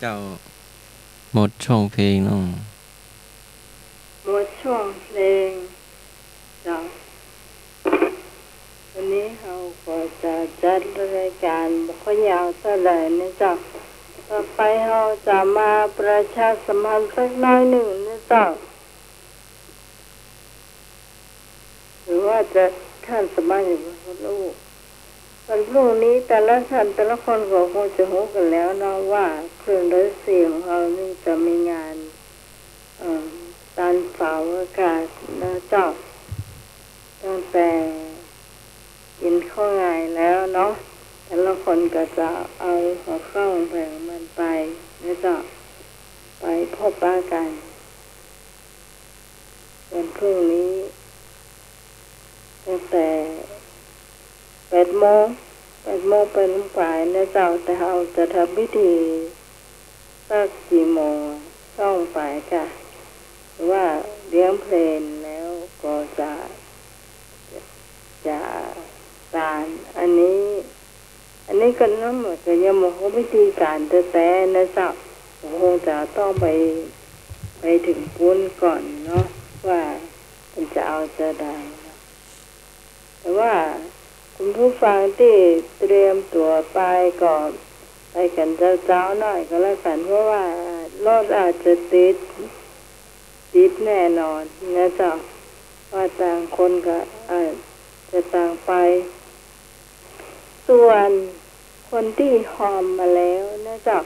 เจ้าหมดช่วงเพลงน้องหมดช่วงเพลงจ้ะวันนี้เราก็จะจัดรายการบ่ค่อยยาวเท่าไหร่นะจ๊ะต่อไปเราจะมาประชาสัมพันธ์สักน้อยหนึ่งนะจ๊ะหรือว่าจะท่านสมัยอยู่วันลูกวันพรุ่งนี้แต่ละท่านแต่ละคนก็คงจะรู้กันแล้วนะว่าเครื่องดนตรีของเรานี่จะมีงานการเป่าอากาศนะจ๊ะตั้งแต่กินข้าวไงแล้วเนาะแต่ละคนก็จะเอาหัวข้าวแบ่งมันไปนะจ๊ะไปพบปะกันวันพรุ่งนี้ตั้งแต่8 โมงเป็นต้นไปนะจ๊ะแต่เราจะทำพิธีสักกี่โมงต้องไปค่ะหรือว่าเลี้ยงเพลงแล้วก็จะการอันนี้ก็น้ำหมดก็ยังมองวิธีการแต่นะจ๊ะคงจะต้องไปถึงปุ้นก่อนเนาะว่ามันจะเอาจะได้แต่ว่าคุณผู้ฟังที่เตรียมตัวไปก่อนไปกันเจ้าหน่อยก็แล้วกันเพราะว่ารถอาจจะติดแน่นอนนะจ๊ะว่าต่างคนก็จะต่างไปส่วนคนที่หอมมาแล้วนะจ๊ะ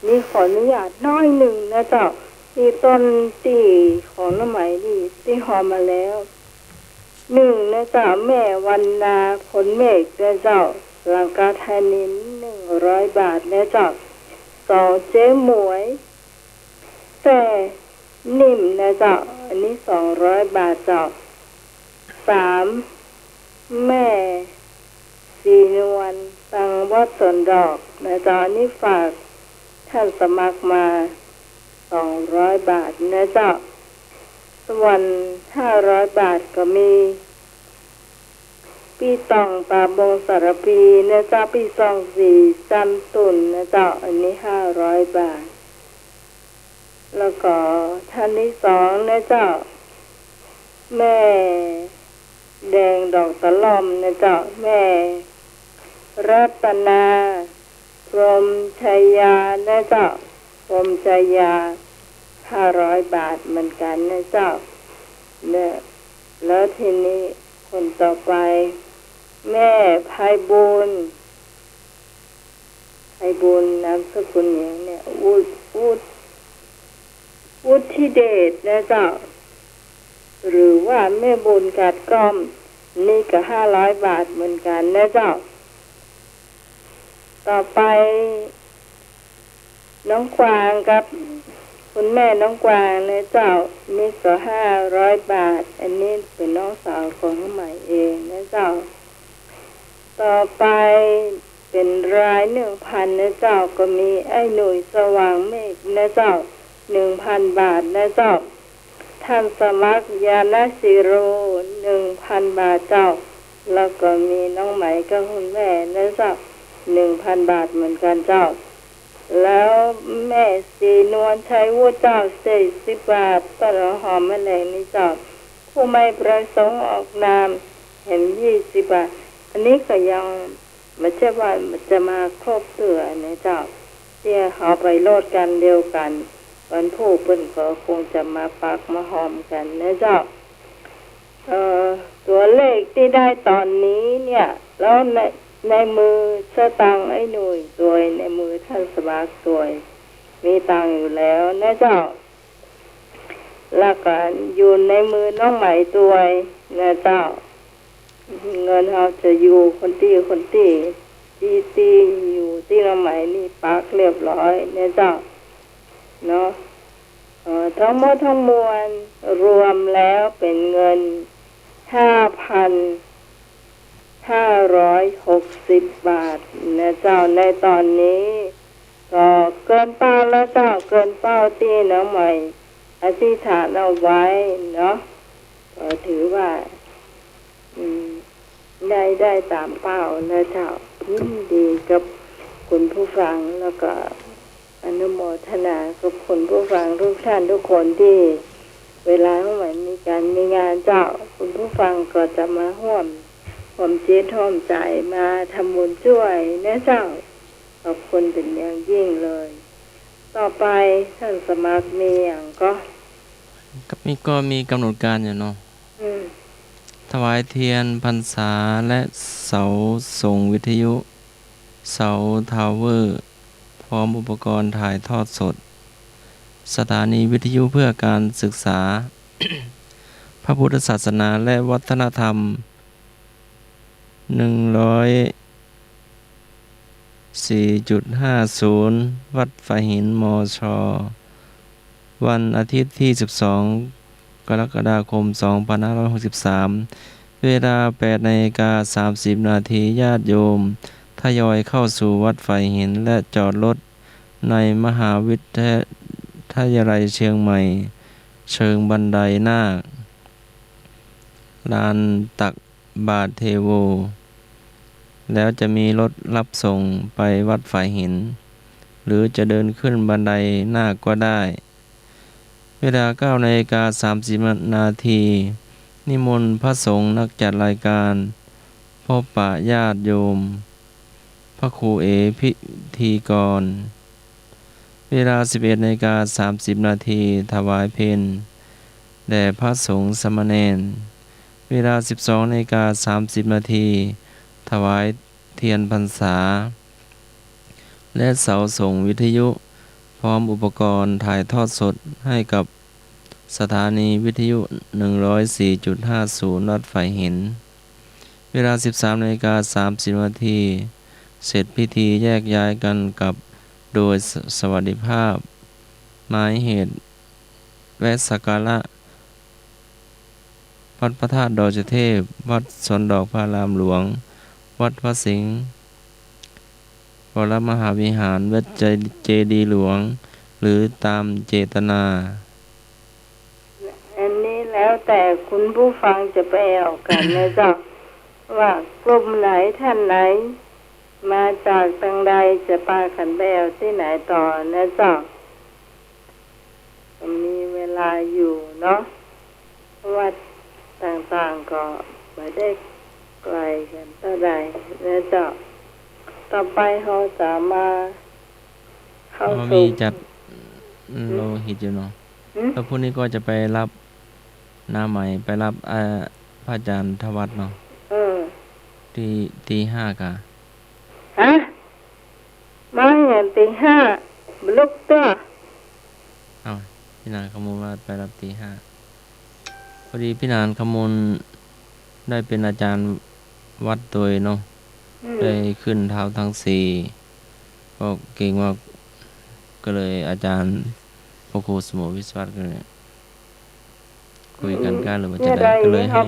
นี่ขออนุญาตน้อยหนึ่งนะจ๊ะที่ต้นที่ของน้ำไหมที่หอมมาแล้ว1นะจ๊ะแม่วันนาขนเมฆนะจ๊ะลังกาธานิน100 บาทนะจ๊ะ2เจ๊หมวยแต่นิ่มนะจ๊ะอันนี้200 บาทจ๊ะ3แม่สีนวลตังวัดสวนดอกนะจ๊ะนี่ฝากท่านสมัครมา200 บาทนะจ๊ะส่วน500 บาทก็มีปีตองปาบงสารพีนะจ๊ะปีซองสีจันตุนนะจ๊ะอันนี้500 บาทแล้วก็ท่านที่2นะจ๊ะแม่แดงดอกตะล่อมนะจ๊ะแม่รัตนาพรหมชัยยานะจ๊ะพรหมชัยยา500 บาทเหมือนกันนะจ๊ะเนี่ยแล้วทีนี้คนต่อไปแม่ไพบูลย์นามสกุลอย่างเนี่ยวุฒิเดชนะจ๊ะหรือว่าแม่บุญกัดก้อมนี่ก็500 บาทเหมือนกันนะจ๊ะต่อไปน้องกวางกับคุณแม่น้องกวางนะเจ้านี่ก็500 บาทอันนี้เป็นน้องสาวของน้องใหม่เองนะเจ้าต่อไปเป็นราย 1,000 นะเจ้าก็มีไอ้หนุ่ยสว่างเมฆนะเจ้า 1,000 บาทนะเจ้าท่านสมัครยานาสิโร 1,000 บาทเจ้าแล้วก็มีน้องใหม่กับคุณแม่นะเจ้า 1,000 บาทเหมือนกันเจ้าแล้วแม่สีนวลชัยวุฒิเจ้า40 บาทต้นหอมแมลงนี่เจ้าผู้ไม่ประสงค์ออกนามเห็น20 บาทอันนี้ก็ยังไม่ใช่ว่ามันจะมาครบเตือนะเจ้าเที่ยเอาไปโลดกันเดียวกันวันผู้เพิ่นก็คงจะมาปักมาหอมกันนะเจ้าตัวเลขที่ได้ตอนนี้เนี่ยแล้วในมือสตังค์ไอ้หนุ่ยตัวในมือท่านสมัครตัวมีตังค์อยู่แล้วนะเจ้าแล้วก็อยู่ในมือน้องใหม่ตัวนะเจ้าเงินเราจะอยู่คนที่อยู่ที่น้องใหม่นี่ปักเรียบร้อยนะเจ้าเนาะทั้งหมดทั้งมวลรวมแล้วเป็นเงิน5,560 บาทนะเจ้าในตอนนี้ก็เกินเป้าแล้วเจ้าเกินเป้าที่น้องใหม่อธิษฐานเอาไว้เนาะก็ถือว่าได้ตามเป้านะเจ้ายินดีกับคุณผู้ฟังแล้วก็ อนุโมทนากับคุณผู้ฟังทุกท่านทุกคนที่เวลาเมื่อไหร่มีการมีงานเจ้าคุณผู้ฟังก็จะมาร่วมจิตร่วมใจมาทำบุญช่วยนะเจ้าขอบคุณเป็นอย่างยิ่งเลย ต่อไปท่านสมัครมีอย่างก็มีกำหนดการอยู่เนาะถวายเทียนพรรษาและเสาส่งวิทยุเสาทาวเวอร์พร้อมอุปกรณ์ถ่ายทอดสดสถานีวิทยุเพื่อการศึกษา พระพุทธศาสนาและวัฒนธรรม104.50 วัดฝายหินมช. วันอาทิตย์ที่ 12 กรกฎาคม 2563 เวลา 8:30 นาทีญาติโยมทยอยเข้าสู่วัดฝายหินและจอดรถในมหาวิทยาลัยเชียงใหม่เชิงบันไดนาคลานตักบาทเทโวแล้วจะมีรถรับส่งไปวัดฝายหินหรือจะเดินขึ้นบันไดนาคก็ได้เวลา 9:30 นาทีนิมนต์พระสงฆ์นักจัดรายการพบปะญาติโยมพระครูพิธีกรเวลา 11:30 นาทีถวายเพลแด่พระสงฆ์สามเณรเวลา 12:30 นาทีถวายเทียนพรรษาและเสาส่งวิทยุพร้อมอุปกรณ์ถ่ายทอดสดให้กับสถานีวิทยุ 104.50 วัดฝายหินเวลา 13:30 นาทีเสร็จพิธีแยกย้ายกันกับโดยสวัสดิภาพหมายเหตุแวะสักการะวัดพระธาตุดอยสุเทพวัดสวนดอกพระรามหลวงวัดพระสิงห์วรมหาวิหารวัดเจดีย์หลวงหรือตามเจตนาอันนี้แล้วแต่คุณผู้ฟังจะไปเอากันนะเจ้าว่ากลุ่มไหนท่านไหนมาจากทางใดจะปาขันไปเอาที่ไหนต่อนะเจ้ามีเวลาอยู่เนาะวัดต่างๆก็ไม่ได้ไกลกันเท่าใดนะเจ้าต่อไปเขาจะมาเข้าสู่มีจัดโลหิตอยู่เนาะแล้วพรุ่งนี้ก็จะไปรับหน้าใหม่ไปรับพระอาจารย์ทวัฒน์เนาะตี 5 กะฮะมาอย่างตี 5ลุกตัวพี่นานขมูลว่าไปรับตี 5พอดีพี่นานขมูลได้เป็นอาจารย์วัดโดยเนาะได้ขึ้นเท้าทั้ง4ก็เก่งว่าก็เลยอาจารย์พระครูสมุวิศวัตก็เลยคุยกันหรือว่าจะได้ก็เลยให้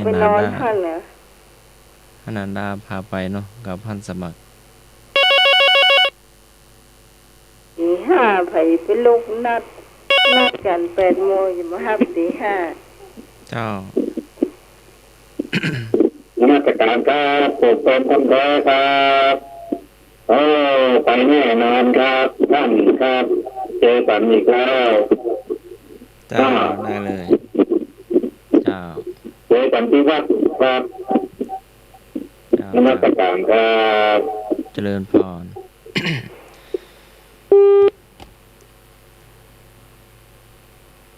นันดาพาไปเนาะกับพันสมัครตี 5ไผไปลุกนัดกัน8 โมงอย่ามาฮับตี 5เจ้า นมัสการครับปกเป็นท่านแท้ครับไปแน่นอนครับท่านครับเจอกันอีกแล้วเจ้าได้เลยเจ้าเจอกันที่วัดครับนมัสการครับเจริญพร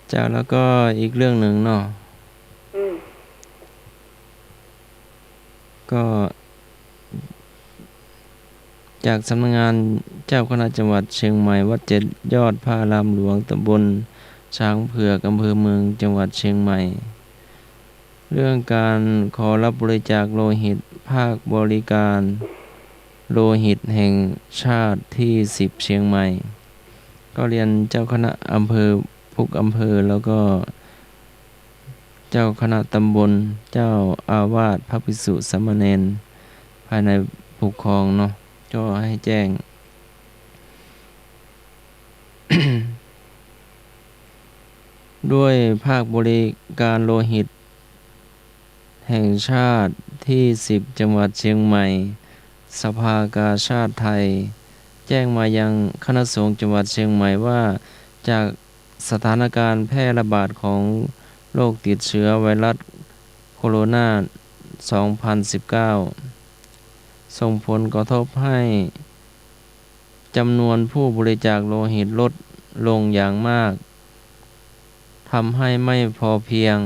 เจ้าแล้วก็อีกเรื่องหนึ่งเนาะก็จากสำนักงานเจ้าคณะจังหวัดเชียงใหม่วัด7 ยอดพระอารามหลวงตำบลช้างเผือกอำเภอเมืองจังหวัดเชียงใหม่เรื่องการขอรับบริจาคโลหิตภาคบริการโลหิตแห่งชาติที่10เชียงใหม่ก็เรียนเจ้าคณะอำเภอทุกอำเภอแล้วก็เจ้าคณะตำบลเจ้าอาวาสพระภิกษุสามเณรภายในปกครองเนาะก็ให้แจ้ง ด้วยภาคบริการโลหิตแห่งชาติที่10จังหวัดเชียงใหม่สภากาชาดไทย แจ้งมายังคณะสงฆ์จังหวัดเชียงใหม่ว่าจากสถานการณ์แพร่ระบาดของโรคติดเชื้อไวรัสโคโรนา 2019 ส่งผลกระทบให้จำนวนผู้บริจาคโลหิตลดลงอย่างมากทำให้ไม่พอเพียง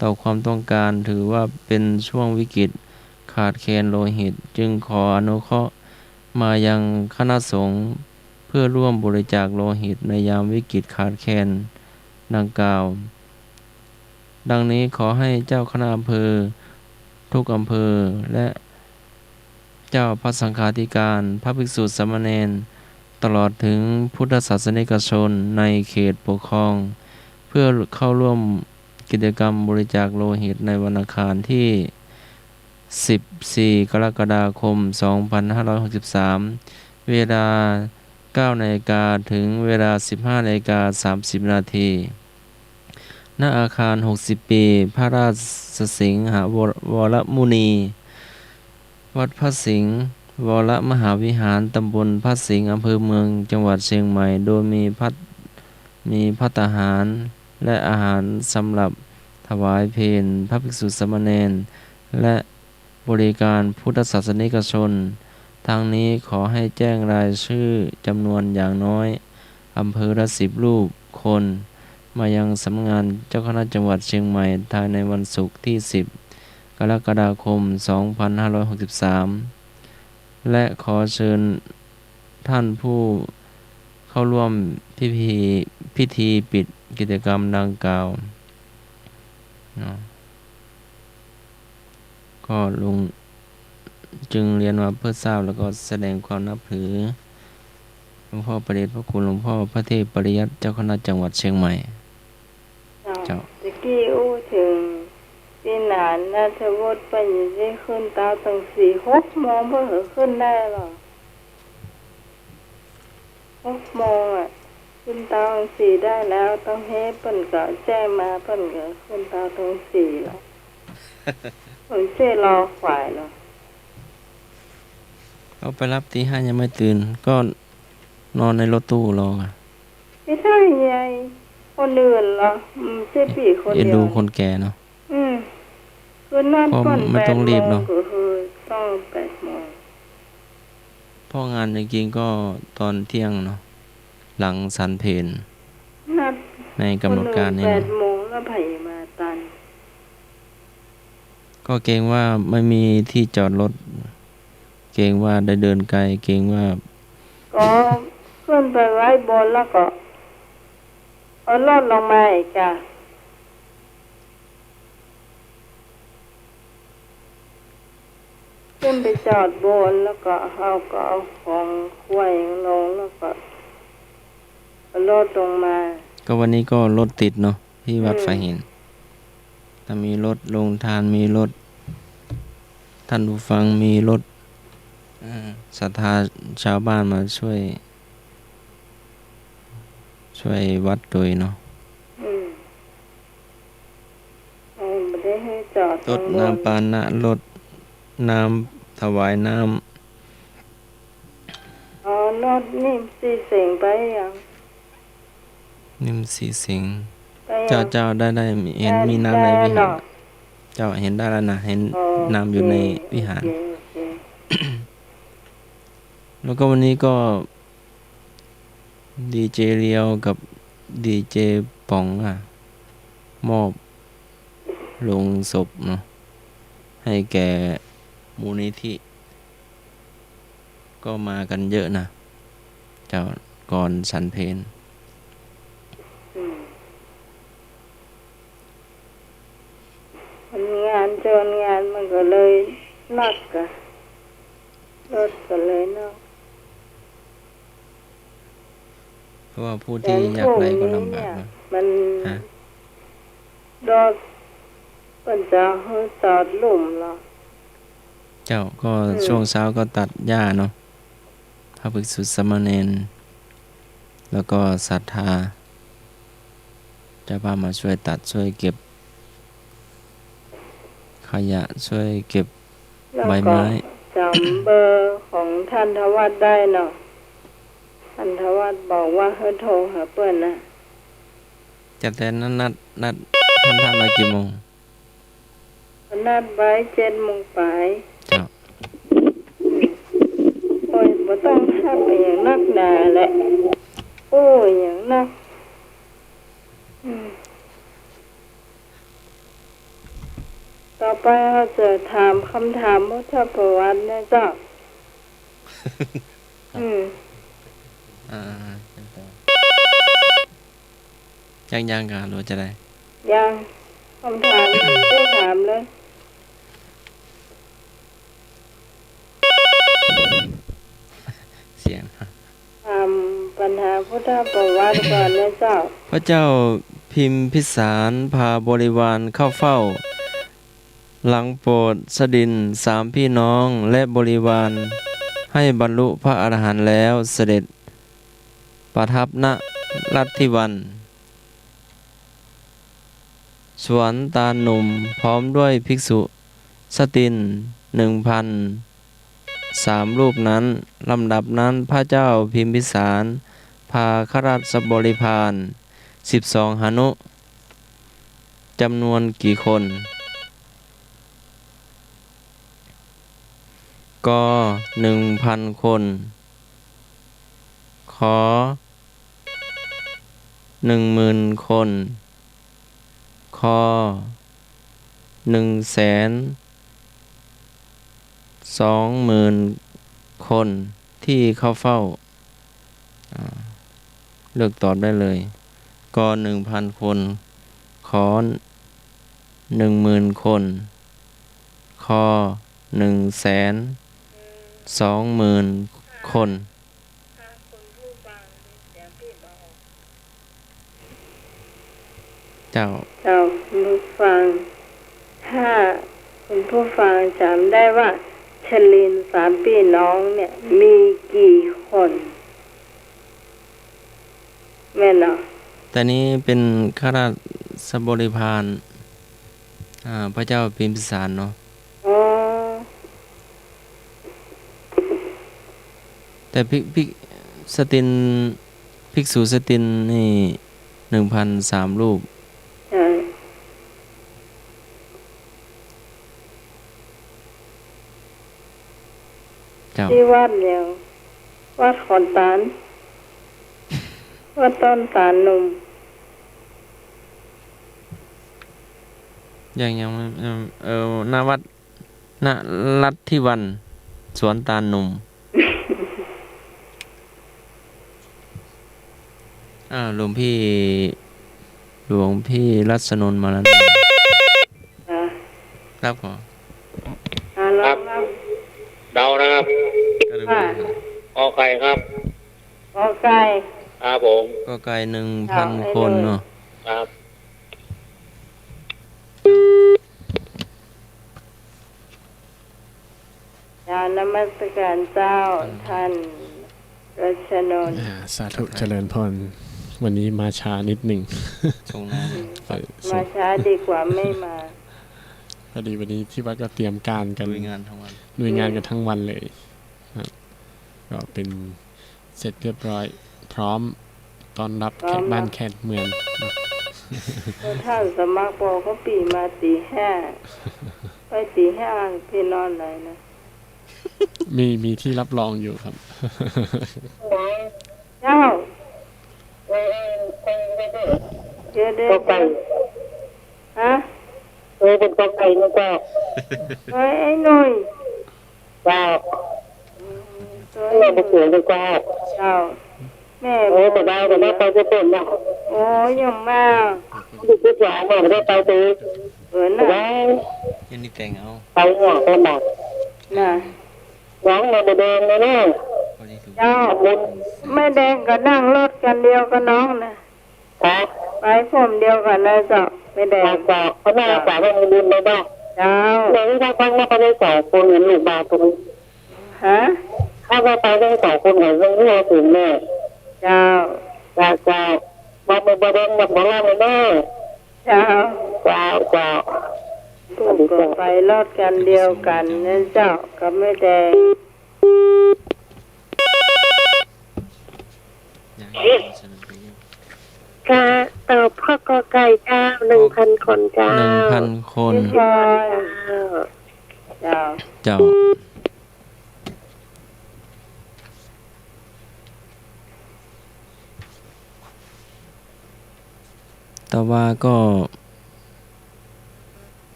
ต่อความต้องการถือว่าเป็นช่วงวิกฤตขาดแคลนโลหิตจึงขออนุเคราะห์มายังคณะสงฆ์เพื่อร่วมบริจาคโลหิตในยามวิกฤตขาดแคลนดังกล่าวดังนี้ขอให้เจ้าคณะอำเภอทุกอำเภอและเจ้าพระสังฆาธิการพระภิกษุสามเณรตลอดถึงพุทธศาสนิกชนในเขตปกครองเพื่อเข้าร่วมกิจกรรมบริจาคโลหิตในวันอังคารที่ 14 กรกฎาคม 2563 เวลา 9 นาฬิกาถึงเวลา 15 นาฬิกา 30 นาที ณ อาคาร 60 ปี พระราชสิงหวรมุนี วัดพระสิงห์วรมหาวิหาร ตำบลพระสิงห์อำเภอเมือง จังหวัดเชียงใหม่ โดยมีภัตตาหาร และอาหารสำหรับถวายเพลพระภิกษุสามเณรและบริการพุทธศาสนิกชน ทางนี้ขอให้แจ้งรายชื่อจำนวนอย่างน้อยอำเภอละ10 รูปคน มายังสำนักงานเจ้าคณะจังหวัดเชียงใหม่ภายในวันศุกร์ที่ 10 กรกฎาคม 2563 และขอเชิญท่านผู้เข้าร่วมพิธีปิดกิจกรรมดังกล่าวก็ลุงจึงเรียนมาเพื่อทราบแล้วก็แสดงความนับถือหลวงพ่อประเดชพระคุณหลวงพ่อพระเทพปริยัติเจ้าคณะจังหวัดเชียงใหม่เจ้าตะกี้อู้ถึงที่นานนาทวุฒิไปอยู่ได้ขึ้นตาตั้ง4-6 โมงเพื่อขึ้นได้หรอ6 โมงขึ้นตาตั้ง4ได้แล้วต้องเฮ็ดเปิ้นก็แจ้งมาเปิ้นก็ขึ้นตาตั้ง4แล้วผมเสียรอฝ่ายเนาะเอาไปรับตี 5ยังไม่ตื่นก็นอนในรถตู้รอไม่ใช่ไงคนอื่นเหรอเสียปีคนเดียวดูคนแก่เนาะคือนอนก่อนไม่ต้องรีบเนาะคือต้อง8 โมงพ่องานจริงๆก็ตอนเที่ยงเนาะหลังฉันเพลในกำหนดการนี้8 โมงแล้วไผมาตันก็เกรงว่าไม่มีที่จอดรถเกรงว่าได้เดินไกลเกรงว่าก็ขึ้นไปไว้บนแล้วก็เอารถลงมาอีกจ้ะขึ้นไปจอดบนแล้วก็เอาของไว้ลงแล้วก็เอารถลงมาก็วันนี้ก็รถติดเนาะที่วัดไฟหินถ้ามีรถลงทานมีรถท่านผู้ฟังมีรถศรัทธาชาวบ้านมาช่วยวัดโดยเนาะไม่ได้ให้จอดรถน้ำปานะรถน้ำถวายน้ำรถนิ่มสีเสียงไปยังนิ่มสีเสียงเจ้าได้เห็นมีน้ำในวิหารเจ้าเห็นได้แล้วนะเห็นน้ำอยู่ในวิหารแล้วก็วันนี้ก็ดีเจเรียวกับดีเจป๋องมอบลงศพเนาะให้แก่มูลนิธิก็มากันเยอะนะเจ้าก่อนฉันเพลงานเจิญงานมันก็เลยนักรถก็เลยเนาะเพราะว่าผู้ที่อยากได้ก็ลำบากมันรถมันจะให้จอดหลุมเหรอเจ้าก็ช่วงเช้าก็ตัดหญ้าเนาะพระภิกษุสามเณรแล้วก็ศรัทธาจะพามาช่วยตัดช่วยเก็บขยะช่วยเก็บใบไม้จำเบอร์ของท่านทวัดได้เนาะ อันทวัฒน์บอกว่าเฮาโทรหาเปิ้นนะ จะแต่นัดท่านมากี่โมง นัดไว้7 โมงไป เจ้า โอ้ยบ่ต้องทักไปอย่างนักหนาแหละโอ้ยอย่างนักต่อไปเราจะถามคำถามพุทธประวัตินะเจ้า อ่ายังกะรู้จะได้ ยังคำถามได้ถามเลย เสียง ถามปัญหาพุทธประวัติก่อนนะเจ้า พระเจ้าพิมพิสารพาบริวารเข้าเฝ้า หลังโปรดสดิน3 พี่น้องและบริวารให้บรรลุพระอรหันต์แล้วเสด็จประทับณลัทธิวัน สวนตาลหนุ่มพร้อมด้วยภิกษุสติน 1,003 รูปนั้นลำดับนั้นพระเจ้าพิมพิสารพาข้าราชบริพาร12 หนุจำนวนกี่คน ก 1,000 คน ขอ 10,000 คน คอ 120,000 คนที่เข้าเฝ้าเลือกตอบได้เลย ก 1,000 คน ขอ 10,000 คน คอ 120,000 คน เจ้า เจ้าผู้ฟัง ถ้าคุณผู้ฟังจำได้ว่าชลิน3 พี่น้องเนี่ย มีกี่คน แม่นเนาะ แต่นี้เป็นข้าราชบริพารพระเจ้าพิมพิสารเนาะ อ๋อ แต่ภิกสตินภิกษุสตินนี่ 1,003 รูป ใช่ เจ้า ที่วัดเนี่ยวัดขอนตาลวัดต้นตาลหนุ่ม ยังไม่หน้าวัดหน้าลัทธิวัน สวนตาลหนุ่ม หลวงพี่รัศนนท์มาแล้วนะ อ่า ครับขอ แล้วครับ เดานะครับ ค่ะ ออไก่ครับ ขอไก่ ครับผม ก็ไกล 1,000 คนเนาะ ครับ นมัสการเจ้าท่านรัชนนท์ สาธุเจริญพรวันนี้มาช้านิดหนึ่ง ส่งน้ มาช้าดีกว่าไม่มา พอดีวันนี้ที่วัดก็เตรียมการกัน ำลุยงานทั้งวัน ลุยงานกันทั้งวันเลยครับก็เป็นเสร็จเรียบร้อย พร้อมต้อนรับแขกบ้านแขกเมืองนะ ท่านสมัครบอกเขาปีมาตี 5ไปตี 5พี่นอนไหนนะ มีที่รับรองอยู่ครับ เจ้าเดี๋ยวฮะ เป็นกอไก่นะเจ้า ไอ้หนุ่ย เจ้า ตัว แม่ไปเสือนะเจ้า เจ้าแม่ แต่ได้ไปจะเป็นนะ โอ้ยังมา ดูที่หวานไม่ได้ไปตี น่ะ ได้ ยันนี่แต่งเอา ไปหัวเป็นแบบ น่ะ น้องมาเดินนะเนี่ย พอดีถูก เจ้าแม่แดงก็นั่งรถกันเดียวกับน้องนะครับ ไปผมเดียวกันเลยเจ้าแม่แด อยาง กบอกเขาหน้าฝากว่ามีบุญไม่ได้ เจ้า เดี๋ยวนี้ถ้าครั้งหน้าเขาได้สองคนเห็นลูกบาตรง ฮะ ถ้าไปได้สองคนเห็นเรื่องนี้ถึงแม่ เจ้า จะบอกมาประเด็นบอกว่าไม่ได้ เจ้า จะ ถูกก็ไปรถกันเดียวกันนั่นเจ้ากับแม่แดง กาตอบข้อกอไก่เจ้า1,000 คนเจ้า 1,000 คน จอย เจ้า เจ้า เจ้า แต่ว่าก็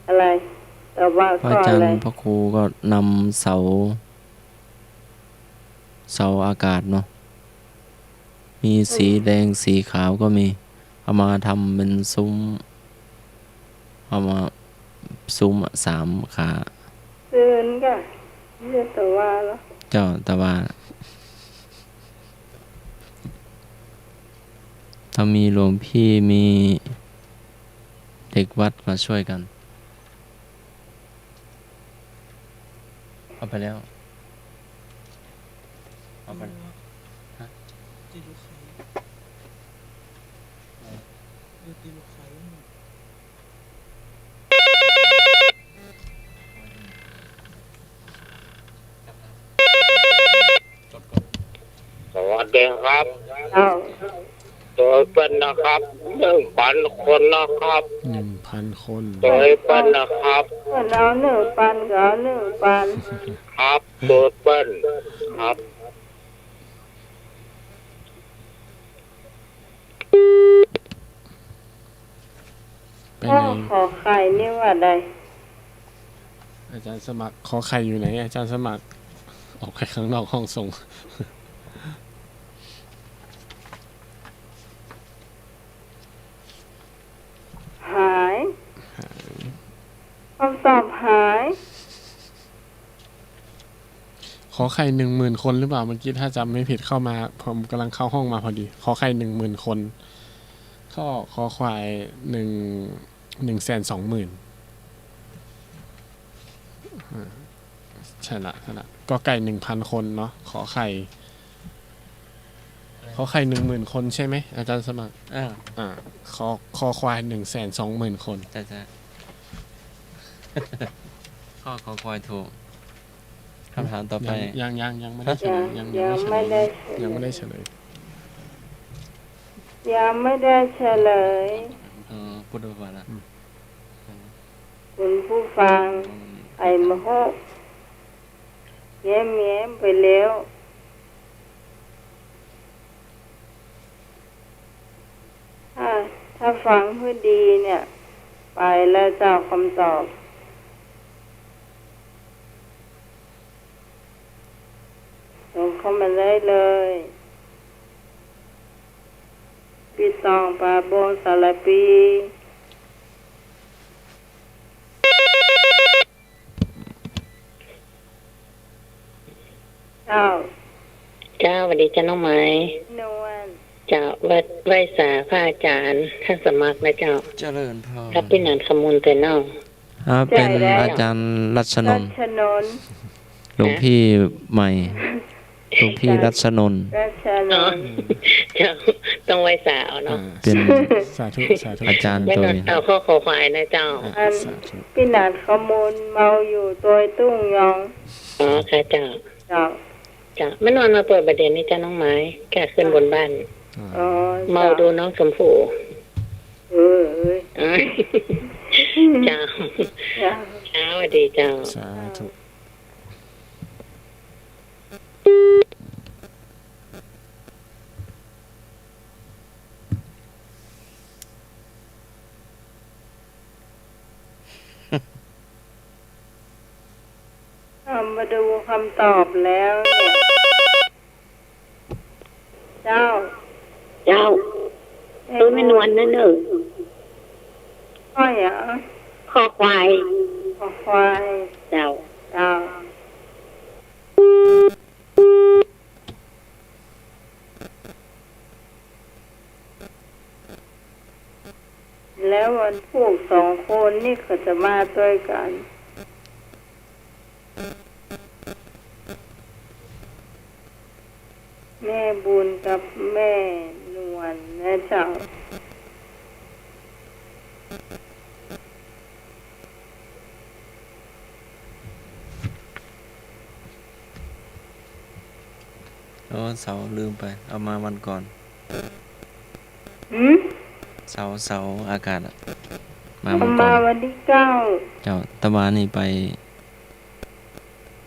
อะไรแต่ว่า พระ ก็ อาจา อะ ร ไร ย์พระครูก็นำเสาอากาศเนาะมีสีแดงสีขาวก็มีเอามาทำเป็นซุ้มเอามาซุ้ม3 ขา ตื่นก็เรียกแต่ว่าแล้ว เจ้าแต่ว่าถ้ามีหลวงพี่มีเด็กวัดมาช่วยกัน เอาไปแล้ว เอาไปฮะสวัสดีครับ เอ้า ตัวเป็นนะครับ1,000 คนนะครับ 1,000 คน ตัวเป็นนะครับ เพิ่นเอา1,000ก็เอา1,000 ครับตัวเป็นครับ ไป ข้อ ไหน ขอไข่นี่ว่าใด อาจารย์สมัครขอไข่อยู่ไหน อาจารย์สมัครออกไปข้างนอกห้องส่ง หายคำตอบหาย ขอไข่ 10,000 คนหรือเปล่าเมื่อกี้ถ้าจำไม่ผิดเข้ามาผมกำลังเข้าห้องมาพอดี ขอไข่ 10,000 คนข้อขอควาย120,000ใช่ละก็ไก่ 1,000 คนเนาะขอไข่10,000 คนใช่ไหมอาจารย์สมัคร อ่า คอควาย120,000 คน จ้า ข้อขอคอยถูกคำถามต่อไป ยังไม่ได้เฉลยยัง ยัง ไม่ ไม่ได้ ได้เฉลย ยังไม่ได้เฉลย พูดดูก่อนนะ คุณผู้ฟัง ไอ้มโหแย้มไปแล้วถ้าฟังให้ดีเนี่ย ไปแล้วเจ้าคำตอบส่งเข้ามาได้เลยปีตองปาโบสารปีเจ้า เจ้าสวัสดีจ้าน้องไม้ นวล เจ้าวัดไหวสาพระอาจารย์ท่านสมัครนะเจ้า เจริญพร รับเป็นนันขมูลแต่นอก เป็นอาจารย์รัชน รั นท์ ชนนท์ หลวงพี่ใหม่หลวงพี่รัชนนท์ รัชน เนาะ นท์ เจ้าต้องไหวสาเอาเนาะ เป็น สาธุ อาจารย์ ไม่ ตัวน อน นี้ เอาข้อขอควายนะเจ้า สาธุ พี่นัดขมูลเมาอยู่ตัวตุ้งยอง อ๋อค่ะเจ้า เจ้า จ้าไม่นอนมาเปิดประเด็นนี่จ้าน้องไม้แกขึ้นบนบ้าน อ๋อ เมาดูน้องชมพู่ เออ เอ้ยเจ้า เจ้า เช้าสวัสดีเจ้า สาธุ มาดูคำตอบแล้วเนี่ย เจ้า เจ้าตัวไม่นวลนั่นเนอะ ข้อยอ่ะ ข้อควาย ขอควาย เจ้า เจ้าแล้ววันพวก2 คนนี่เขาจะมาด้วยกัน แม่บุญกับแม่นวลนะเจ้า อ๋อ เสาลืมไป เอามาวันก่อน หืม เสาอากาศอะมา เอา วันก่ มา อน วันที่9 เจ้าตะบานี่ไป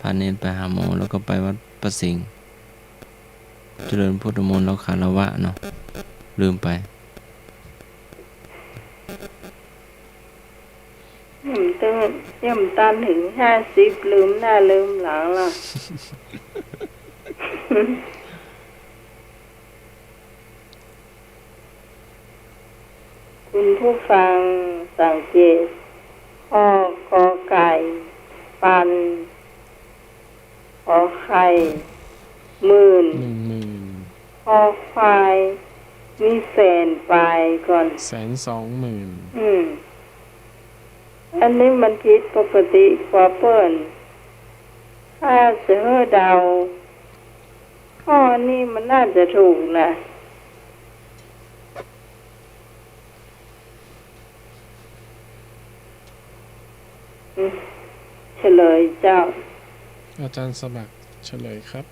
พาเนนไปหาหมอแล้วก็ไปวัดประสิงห์เจริญพุทธมนต์แล้วคารวะเนาะลืมไป ย่ำตันถึง50ลืมหน้าลืมหลังล่ะ คุณผู้ฟังสังเกตข้อกอไก่ปันขอไข่หมื่น 10,000 คอควายมีแสนปลายก่อน 120,000 อันนี้มันผิดปกติกว่าเปิ้นถ้าเสือเดาข้อนี้มันน่าจะถูกนะเฉลยเจ้า อาจารย์สมัครเฉลยครับ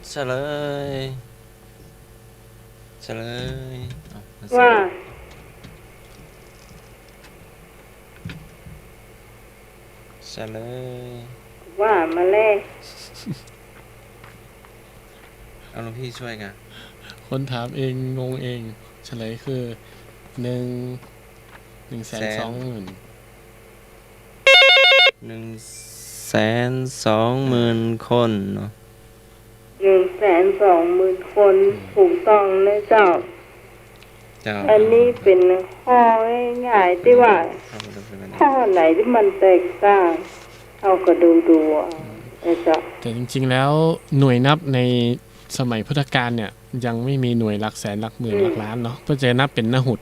เฉลยเอามาสิ ว่า เฉลย ว่ามาแลก เอาหลวงพี่ช่วยกัน คนถามเองงงเอง เฉลยคือ120,000 120,000 คนเนาะ 120,000 คนถูกต้องนะเจ้า เจ้า อันนี้เป็นข้อง่ายๆที่ว่า เอาไปดูกันนะ ข้อไหนที่มันแตกต่างเอาก็ดูเอานะเจ้า แต่จริงๆแล้วหน่วยนับในสมัยพุทธกาลเนี่ยยังไม่มีหน่วยหลักแสนหลักหมื่นหลักล้านเนาะเพื่อจะนับเป็นนหุต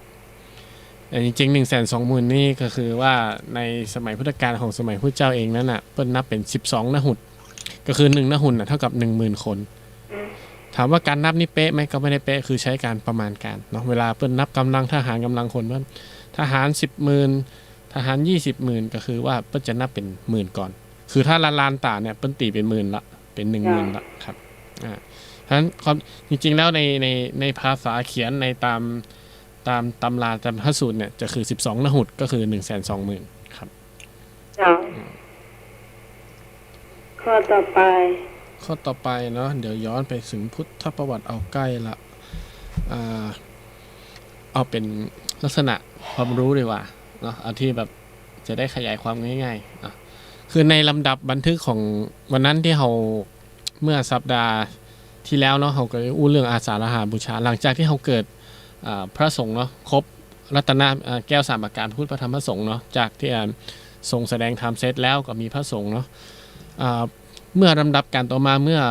แต่จริงๆ120,000นี่ก็คือว่าในสมัยพุทธกาลของสมัยพุทธเจ้าเองนั้นน่ะเปิ้นนับเป็น12นหุตก็คือ1นหุตน่ะเท่ากับ 10,000 คนถามว่าการนับนี่เป๊ะไหมก็ไม่ได้เป๊ะคือใช้การประมาณการเนาะเวลาเปิ้นนับกำลังทหารกำลังคนว่าทหาร 10,000 ทหาร 20,000 ก็คือว่าเปิ้นจะนับเป็นหมื่นก่อนคือถ้าล้านตาเนี่ยเปิ้นตีเป็นหมื่นละเป็น 10,000 ละครับเพราะฉะนั้นความจริงๆแล้วในภาษาเขียนในตามตำราตามพระสูตรเนี่ยจะคือ12นหุตก็คือ 120,000 ครับ เจ้าข้อต่อไป ข้อต่อไปเนาะเดี๋ยวย้อนไปถึงพุทธประวัติเอาใกล้ละเอาเป็นลักษณะความรู้ดีกว่าเนาะเอาที่แบบจะได้ขยายความง่ายๆเนาะคือในลำดับบันทึกของวันนั้นที่เราเมื่อสัปดาห์ที่แล้วเนาะเราก็ได้อู้เรื่องอาสาฬหบูชาหลังจากที่เราเกิดพระสงฆ์เนาะครบรัตนะแก้วสามประการพูดพระธรรมพระสงฆ์เนาะจากที่ทรงแสดงธรรมเสร็จแล้วก็มีพระสงฆ์เนาะเมื่อลำดับการต่อมาเมื่อ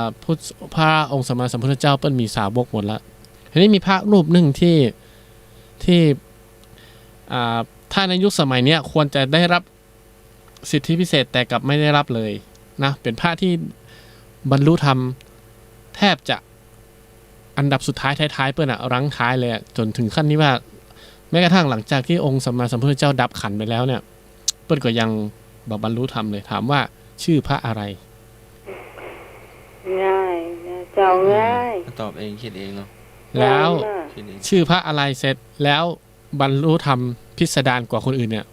พระองค์สมมาสัมพุทธเจ้าเปิ้ลมีสาวกหมดแล้วทีนี้มีพระรูปหนึ่งที่ถ้าในยุคสมัยเนี้ยควรจะได้รับสิทธิพิเศษแต่กลับไม่ได้รับเลยนะเป็นพระที่บรรลุธรรมแทบจะอันดับสุดท้ายเปิ้ลรั้งท้ายเลยจนถึงขั้นที่ว่าแม้กระทั่งหลังจากที่องค์สมมาสัมพุทธเจ้าดับขันไปแล้วเนี่ยเปิ้ลก็ยังบรรลุธรรมเลยถามว่าชื่อพระอะไรง่ายนะเจ้าง่าย ตอบเองคิดเองเนาะ แล้ว คิดเอง ชื่อพระอะไรเสร็จแล้วบรรลุธรรมพิสดารกว่าคนอื่นเนี่ย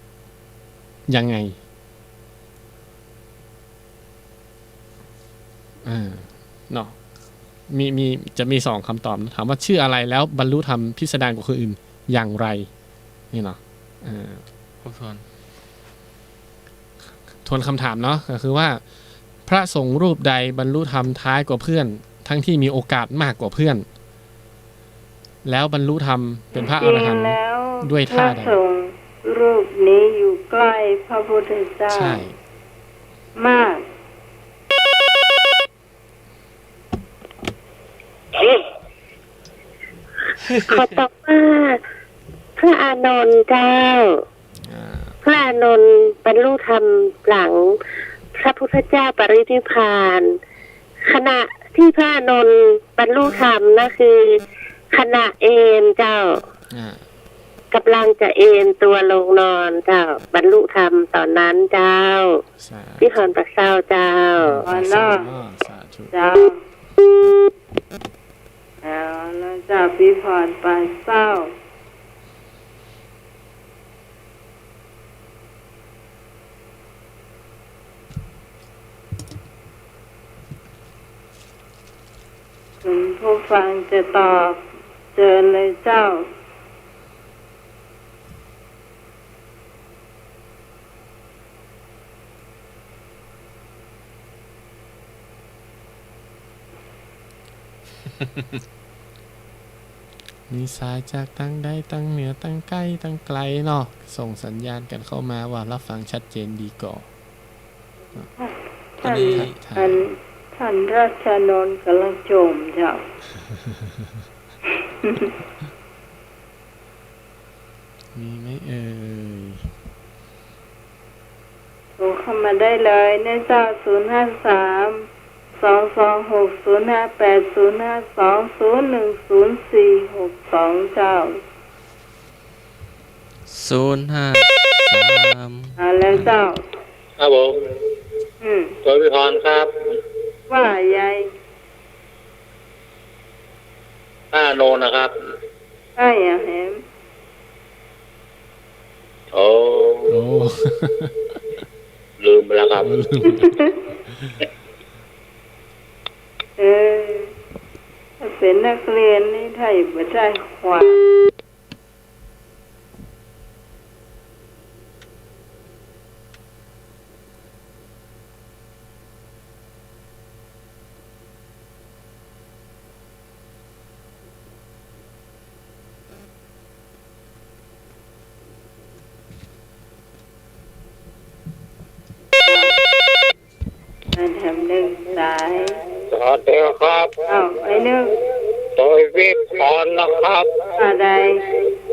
ยังไงเนาะมีจะมี2คำตอบถามว่าชื่ออะไรแล้วบรรลุธรรมพิสดารกว่าคนอื่นอย่างไรนี่เนาะทวนคำถามเนาะก็คือว่าพระสงฆ์รูปใดบรรลุธรรมท้ายกว่าเพื่อนทั้งที่มีโอกาสมากกว่าเพื่อนแล้วบรรลุธรรมเป็นพระอรหันต์ด้วยท่าใด พระสงฆ์รูปนี้อยู่ใกล้พระพุทธเจ้า ใช่ มาก ขอตอบว่าพระอานนท์เจ้าพระอานนท์บรรลุธรรมหลังพระพุทธเจ้าปรินิพพานขณะที่พระอานนท์บรรลุธรรมนั่นคือขณะเอนเจ้า กำลังจะเอนตัวลงนอนเจ้าบรรลุธรรมตอนนั้นเจ้า สา พี่พรปักเศร้าเจ้า สาธุ เจ้าแล้วเจ้าพี่พรปานเศร้าคุณผู้ฟังจะตอบเชิญเลยเจ้ามีสายจากตั้งใดตั้งเหนือตั้งใกล้ตั้งไกลเนาะส่งสัญญาณกันเข้ามาว่ารับฟังชัดเจนดีก่อน อันนี้ ท่านราชานนท์กำลังโจมเจ้า มีไหมเอ่ย โทรเข้ามาได้เลยในเจ้า053-226-058-052-010-462 เจ้า 053 แล้วเจ้า ครับผมตัวพิพรครับ ว่ายาย โนนะครับ ไอ้อะแหม โอ้ โอ้ ลืมไปแล้วครับ ถ้าเป็นนักเรียนนี่ไทยบ่ได้ความ แถมหนึ่งสาย สวัสดีครับ ไอ้หนึ่ง ตัวพิพรนะครับ อะไร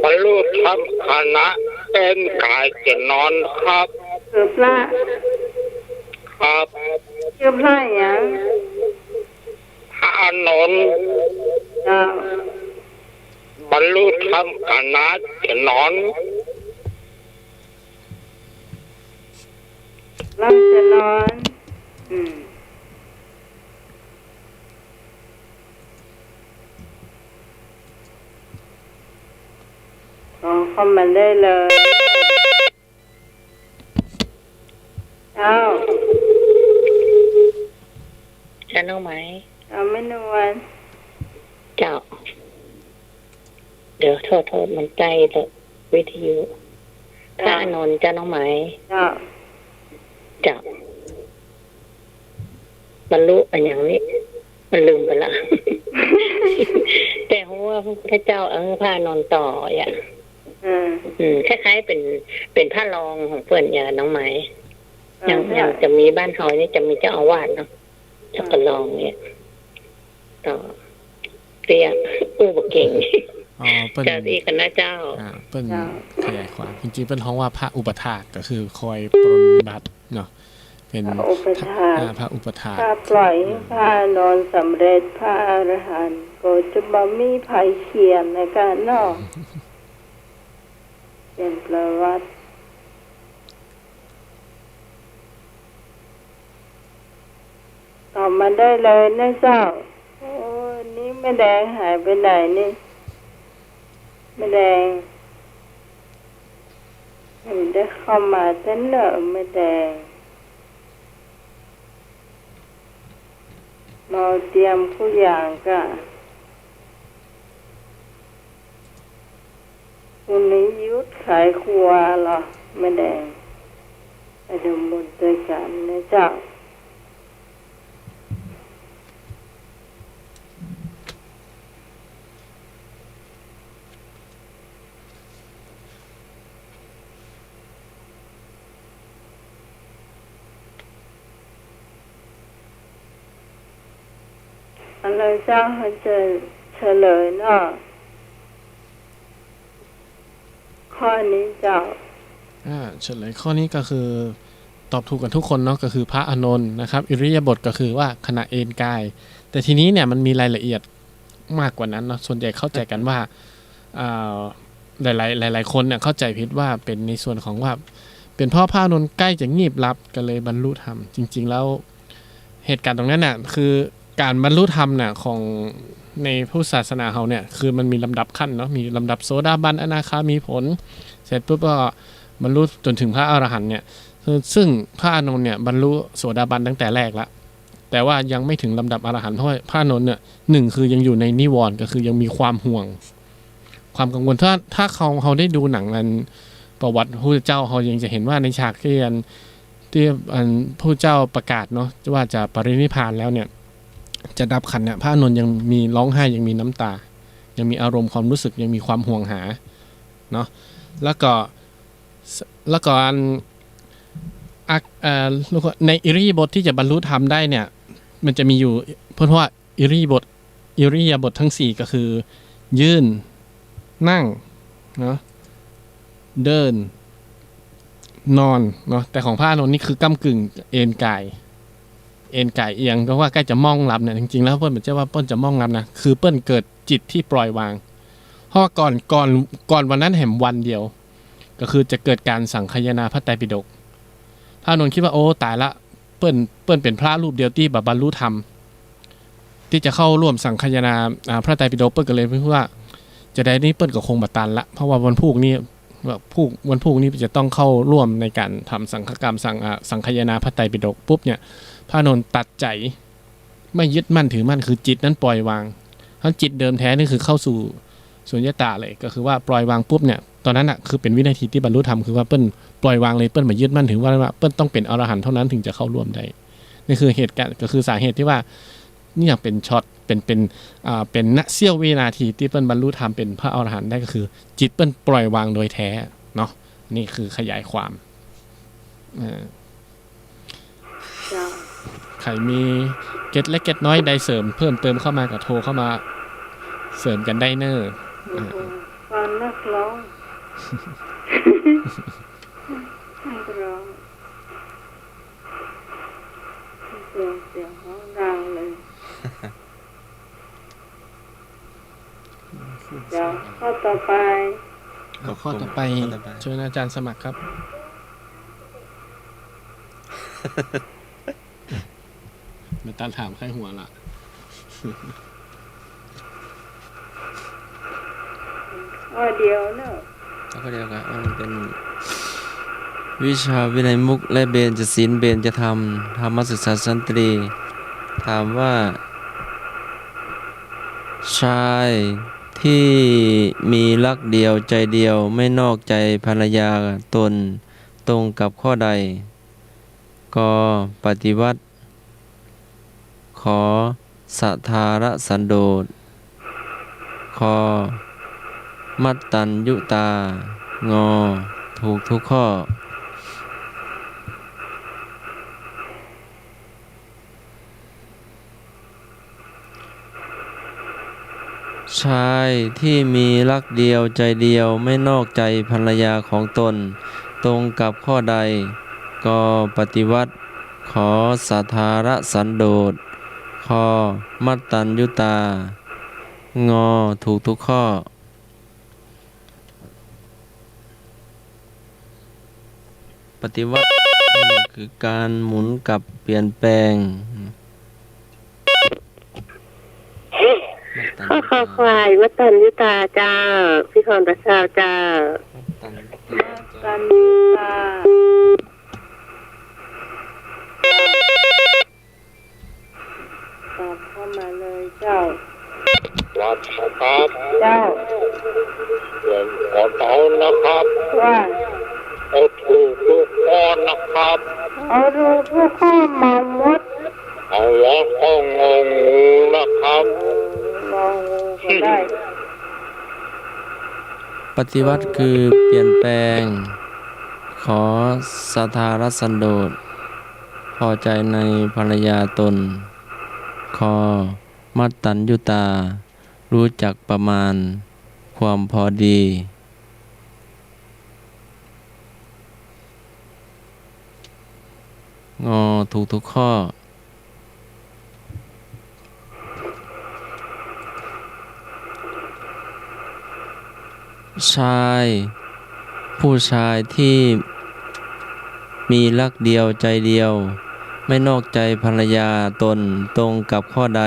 บรรลุธรรมคณะเป็นกายจะนอนครับ เกือบละ ครับ เกือบละอย่าง พระอานนท์ เจ้า บรรลุธรรมคณะจะนอน เราจะนอนเข้ามาได้เลยเอา จะน้องไหม เอาไม่นวล เจ้า เดี๋ยวโทษมันใกล้เลยวิทยุพระอานนท์เจ้าน้องไหม เจ้า เจ้าบรรลุอันอย่างนี้ มันลืมไปละ แต่เพราะว่าพระเจ้าพระอานนท์ต่ออย่างคล้ายๆเป็นพระรองของเพื่อนอย่างน้องไหมยังจะมีบ้านเฮานี่จะมีเจ้าอาวาสเนาะเจ้ากระรองเนี่ยต่อเตี้ยอู้บเก่ง อ๋อเปิ้น เจ้าดีกันนะเจ้า เปิ้นขยายความจริงๆเปิ้นฮ้องว่าพระอุปถากก็คือคอยปรนนิบัติเนาะเป็น พระอุปถาก พระอุปถาก ถ้าปล่อยพระนอนสำเร็จพระอรหันต์ก็จะบ่มีภัยเขียนในการนอกเป็นประวัติต่อมาได้เลยนะเจ้าโอ้นี่แม่แดงหายไปไหนนี่แม่แดงเห็นได้เข้ามาเส้นเหนอแม่แดงเราเตรียมทุกอย่างก็คุณนิยุทธขายครัวเหรอแม่แดงไปดูบุญด้วยกันนะเจ้าอะไรเจ้าเขาจะเฉลยเนาะข้อนี้เจ้า เฉลยข้อนี้ก็คือตอบถูกกันทุกคนเนาะก็คือพระอานนท์นะครับอิริยาบถก็คือว่าขณะเอนกายแต่ทีนี้เนี่ยมันมีรายละเอียดมากกว่านั้นเนาะส่วนใหญ่เข้าใจกันว่า หลายคนเนี่ยเข้าใจผิดว่าเป็นในส่วนของว่าเป็นพ่อพระอานนท์ใกล้จะงีบหลับก็เลยบรรลุธรรมจริงๆแล้วเหตุการณ์ตรงนั้นน่ะคือการบรรลุธรรมน่ะของในพุทธศาสนาเราเนี่ยคือมันมีลำดับขั้นเนาะมีลำดับโสดาบันอนาคามีผลเสร็จปุ๊บก็บรรลุจนถึงพระอรหันต์เนี่ยซึ่งพระอานนท์เนี่ยบรรลุโสดาบันตั้งแต่แรกละแต่ว่ายังไม่ถึงลำดับอรหันต์เพราะพระอานนท์เนี่ยหนึ่งคือยังอยู่ในนิวรณ์ก็คือยังมีความห่วงความกังวลถ้าเขาได้ดูหนังอันประวัติพระพุทธเจ้าเขายังจะเห็นว่าในฉากที่พระเจ้าประกาศเนาะว่าจะปรินิพพานแล้วเนี่ยจะดับขันเนี่ยพระอานนท์ยังมีร้องไห้ยังมีน้ำตายังมีอารมณ์ความรู้สึกยังมีความห่วงหาเนาะแล้วก็ในอิริยาบถที่จะบรรลุธรรมได้เนี่ยมันจะมีอยู่เพราะว่าอิริยาบถทั้ง4ก็คือยืนนั่งเนาะเดินนอนเนาะแต่ของพระอานนท์นี่คือก้ำกึ่งเอนกายเอียงเพราะว่าใกล้จะมองหลับเนี่ยจริงๆแล้วเปิ้ลไม่ใช่ว่าเปิ้ลจะมองหลับนะคือเปิ้ลเกิดจิตที่ปล่อยวางเพราะก่อนวันนั้นแห่งวันเดียวก็คือจะเกิดการสังคายนาพระไตรปิฎกพระอานนท์คิดว่าโอ้ตายละเปิ้ลเป็นพระรูปเดียวที่บรรลุธรรมที่จะเข้าร่วมสังคายนาพระไตรปิฎกเปิ้ลก็เลยพูดว่าจะได้นี่เปิ้ลก็คงบัตันละเพราะว่าวันพุธนี้จะต้องเข้าร่วมในการทำสังฆกรรมสังคายนาพระไตรปิฎกปุ๊บเนี่ยพระอานนท์ตัดใจไม่ยึดมั่นถือมั่นคือจิตนั้นปล่อยวางทั้งจิตเดิมแท้นี่คือเข้าสู่สุญญตาเลยก็คือว่าปล่อยวางปุ๊บเนี่ยตอนนั้นคือเป็นวินาทีที่บรรลุธรรมคือว่าเปิ้ลปล่อยวางเลยเปิ้ลไม่ยึดมั่นถือว่าเปิ้ลต้องเป็นอรหันต์เท่านั้นถึงจะเข้าร่วมได้นี่คือเหตุการณ์ก็คือสาเหตุที่ว่านี่อย่างเป็นช็อตเป็นณเสี้ยววินาทีที่เปิ้ลบรรลุธรรมเป็นพระอรหันต์ได้ก็คือจิตเปิ้ลปล่อยวางโดยแท้เนาะนี่คือขยายความใครมีเก็ตเล็กเก็ตน้อยใดเสริมเพิ่มเติมเข้ามากับโทรเข้ามาเสริมกันได้เนอฟังนักร้องนักร้องเสียงห้องดังเลยเดี๋ยวข้อต่อไปเชิญอาจารย์สมัครครับมาตามถามใครหัวล่ะข้อเดียวเนอะข้อเดียวครับมันเป็นวิชาวินัยมุขและเบญจศีลเบญจธรรมธรรมศึกษาสันตรีถามว่าชายที่มีรักเดียวใจเดียวไม่นอกใจภรรยาตนตรงกับข้อใดกปฏิวัติขอสัทธารสันโดษขอมัตตัญญุตางอถูกทุกข้อชายที่มีรักเดียวใจเดียวไม่นอกใจภรรยาของตนตรงกับข้อใดก็ปฏิวัติขอสัทธารสันโดษขอมัตตัญญุตางอถูกทุกข้อปฏิวัติคือการหมุนกลับเปลี่ยนแปลงข้อควายมัตตัญญุตาจ้าพี่พรประชาจ้ามัตตัญญุตาตอบเข้ามาเลยเจ้าวัดครับเจ้าขอเต้านะครับว่าเอาถูกทุกข้อนะครับเอาดูทุกข้อมาหมดเอาล้อข้องงงูนะครับงองูก็ได้ปฏิวัติคือเปลี่ยนแปลงขอสัทธารสันโดษพอใจในภรรยาตนขอมัตตัญญุตารู้จักประมาณความพอดีงอถูกทุกข้อ ชายผู้ชายที่มีรักเดียวใจเดียวไม่นอกใจภรรยาตนตรงกับข้อใด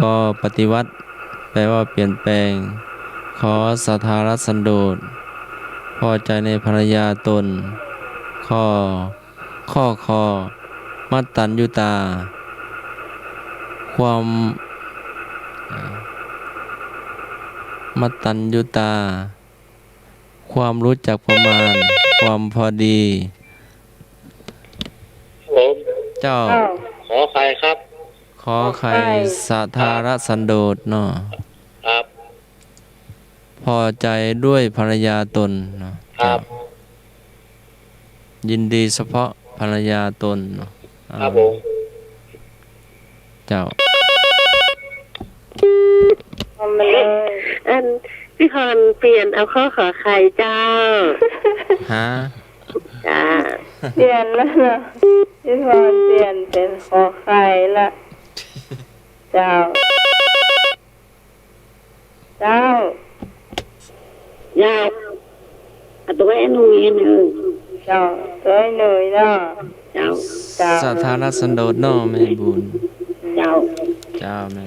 ก็ปฏิวัติแปลว่าเปลี่ยนแปลงขอสถารสันโดษพอใจในภรรยาตนข้อคอมัตตัญญูตาความมัตตัญญูตาความรู้จักประมาณความพอดีผม เจ้า อ้าว ขอใครครับ ขอไข่สาธารสันโดษเนาะ ครับ พอใจด้วยภรรยาตนเนาะ ครับ ยินดีเฉพาะภรรยาตนเนาะ ครับผม เจ้า ทำมาเลย อันพี่พรเปลี่ยนเอาข้อขอไข่เจ้า ฮะ จ้า เปลี่ยนแล้วนะพี่พรเปลี่ยนเป็นขอไข่ละเจ้า เจ้า ยาวเอาตัวไอ้หนุ่ยเนย เจ้าตัวเหนื่อยเนาะ เจ้า เจ้า สาธารสันโดษเนาะแม่บุญ เจ้า เจ้าแม่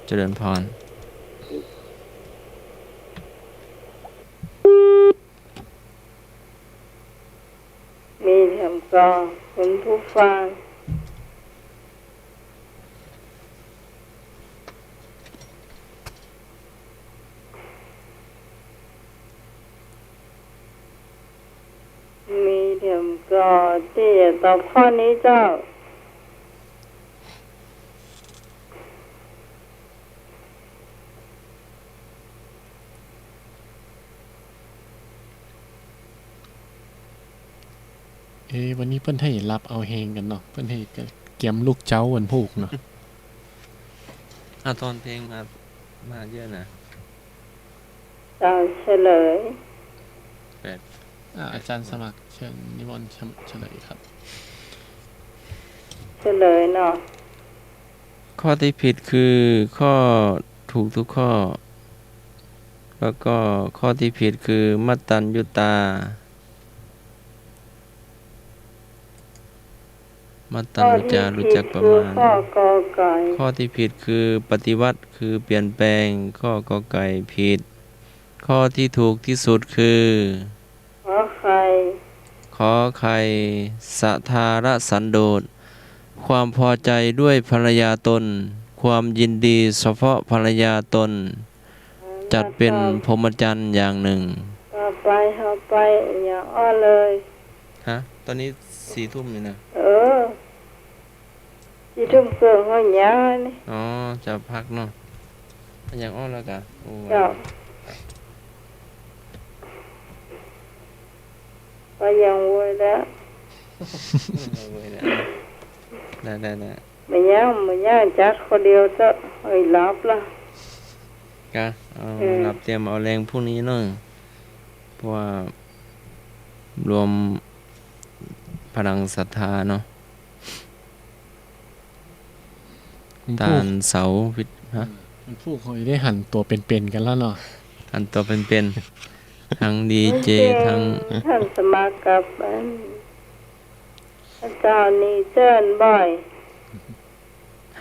เจริญพร มีแถมกรองคุณผู้ฟังมีแถมกรองที่จะตอบข้อนี้เจ้า วันนี้เพิ่นให้รับเอาเฮงกันเนาะเพิ่นให้เกียมลูกเจ้าวันพูกเนาะ ตอนเพลงมาเยอะนะ เจ้าเฉลย อาจารย์สมัครเชิญนิมนต์เฉลยครับ เฉลยเนาะ ข้อที่ผิดคือข้อถูกทุกข้อ แล้วก็ข้อที่ผิดคือมัตตัญญูตา มัตตัญญูตารู้จักประมาณ ข้อกอไก่ ข้อที่ผิดคือปฏิวัติคือเปลี่ยนแปลง ข้อกอไก่ผิด ข้อที่ถูกที่สุดคือ ขอไข่ ขอไข่สธารสันโดษความพอใจด้วยภรรยาตน ความยินดีเฉพาะภรรยาตน จัดเป็นพรหมจรรย์อย่างหนึ่ง ต่อไปเอาไปอย่างอ้อเลย ฮะ ตอนนี้4 ทุ่มนี่นะ ที่ทุ่มเกินเขาหยานี่ อ๋อ จะพักเนาะอย่างอ้อแล้วกะโอ้ เจ้าก็ยังโวยแล้ว ได้ ไม่ย่างจัดคนเดียวจะเอ้ยรับละ กะเอารับเตรียมเอาแรงพรุ่งนี้เนาะเพราะว่ารวมพลังศรัทธาเนาะ คุณ ตา ผู้ ลเสาวิทย์ฮะ คุณผู้คอยได้หันตัวเป็นๆกันแล้วเนาะ อันตัวเป็นๆ ทั้งดีเจทั้ง ท่านสมัครกับอาจารย์นี่เจอบ่อย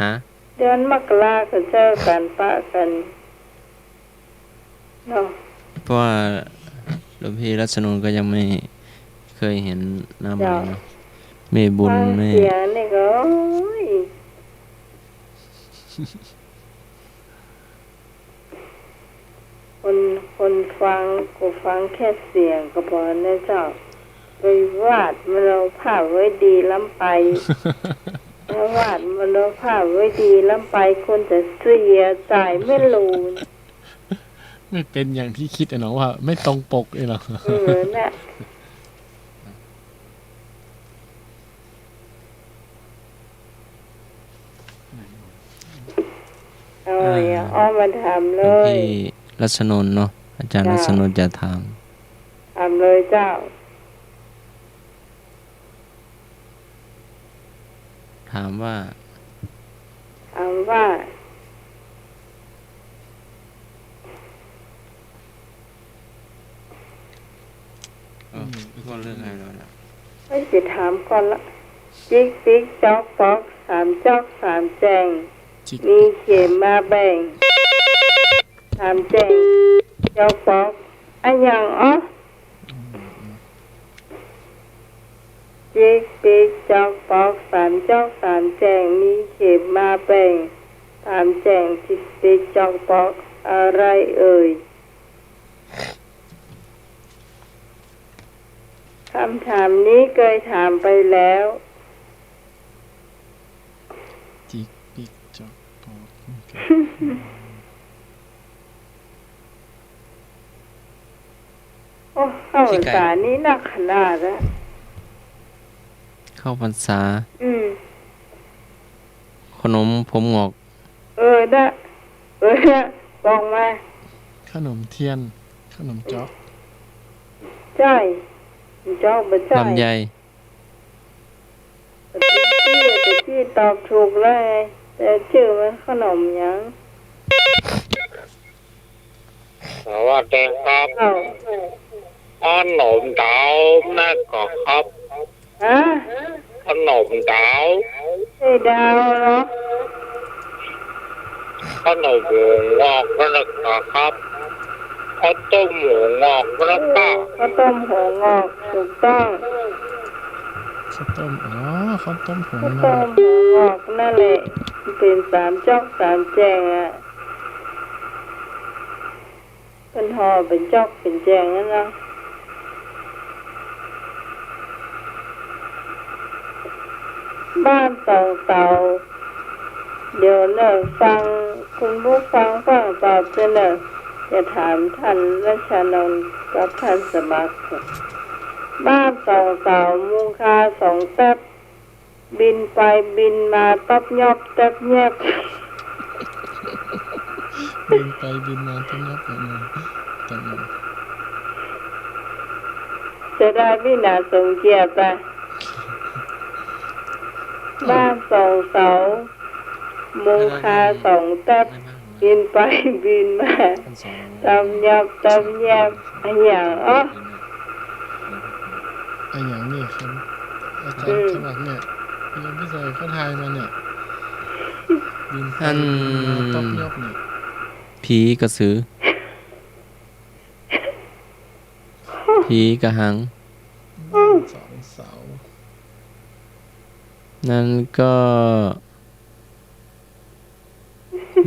ฮะ เดือนมกราก็เจอกันปะกันเนาะ เพราะว่าหลวงพี่รัชนนท์ก็ยังไม่เคยเห็นหน้าใหม่เนาะแม่บุญ ฟัง แม่ เสียงนี่ก็โอ้ยคนฟังก็ฟังแค่เสียงก็พอนะเจ้าไปวาดมันเราภาพไว้ดีล้ำไปถ้าวาดมันเราภาพไว้ดีล้ำไปคนจะเสียใจไม่รู้ ไม่เป็นอย่างที่คิดอะเนาะว่าไม่ตรงปกเลยเนาะ น่ะเอาอย่างอ้อมาทำ ห เล ลวง ย พี่รัชนนท์เนาะอาจารย์รัชนนท์จะถาม ทำเลยเจ้า ถามว่า ถามว่า ไม่สิถามก่อนละจิกปิกจอกปอกสามจอกสามแจง จิก มีเข็มมาแบ่งสามแจงจอกปอกอันยังอ๋อจิกปิกจอกปอกสามจอกสามแจงมีเข็มมาแบ่งสามแจงจิกปิกจอกปอกอะไรเอ่ยคำถามนี้เคยถามไปแล้ว จิกปิกจอกปอก โอ้เข้าสารนี้หนักขนาดละ เข้าพรรษา ขนมผมงอก นะบอกมา ขนมเทียน ขนมจ๊อก ใช่เจ้าบ่ใช่ ลำไย แต่ที่ตอบถูกเลยแต่ชื่อมันขนมหยัง สวัสดีครับ เอ้า ขนมดาวนั่นก็ครับ ฮะ ขนมดาว ไอ้ดาวเหรอ ขนมหมูงอกนั่นก็ครับข้าวต้มหมูงอกแล้วก็ ข้าวต้มหัวงอกถูกต้อง ข้าวต้มข้าวต้มหัว ข้าว ง ต้ อ ม ก หัวงอกนั่นแหละเป็นสามจอกสามแจงอ่ะเป็นห่อเป็นจอกเป็นแจงนั่นนะบ้านสองเตาเดี๋ยวเนอะฟังคุณผู้ฟังตอบจะเนอะจะถามท่านรัชนนท์กับท่านสมัครบ้านสองเตามุงคาสองแทบบินไปบินมาตบยอบแทบแยบ บินไปบินมาต้นยับไปมาแต่มา จะได้พี่นาสงเกียรติอะบ้านสองเสามุงคาสองแทบบินไปบินมาตำยับตำแยบอะไรอย่างไอ้อย่างนี้ครับอาจารย์สมัครเนี่ยยังพี่ใส่เขาทายมาเนี่ยบินไปบินมาต้นยับเนี่ย ผีกระสือ ผีกระหัง สองเสา นั่นก็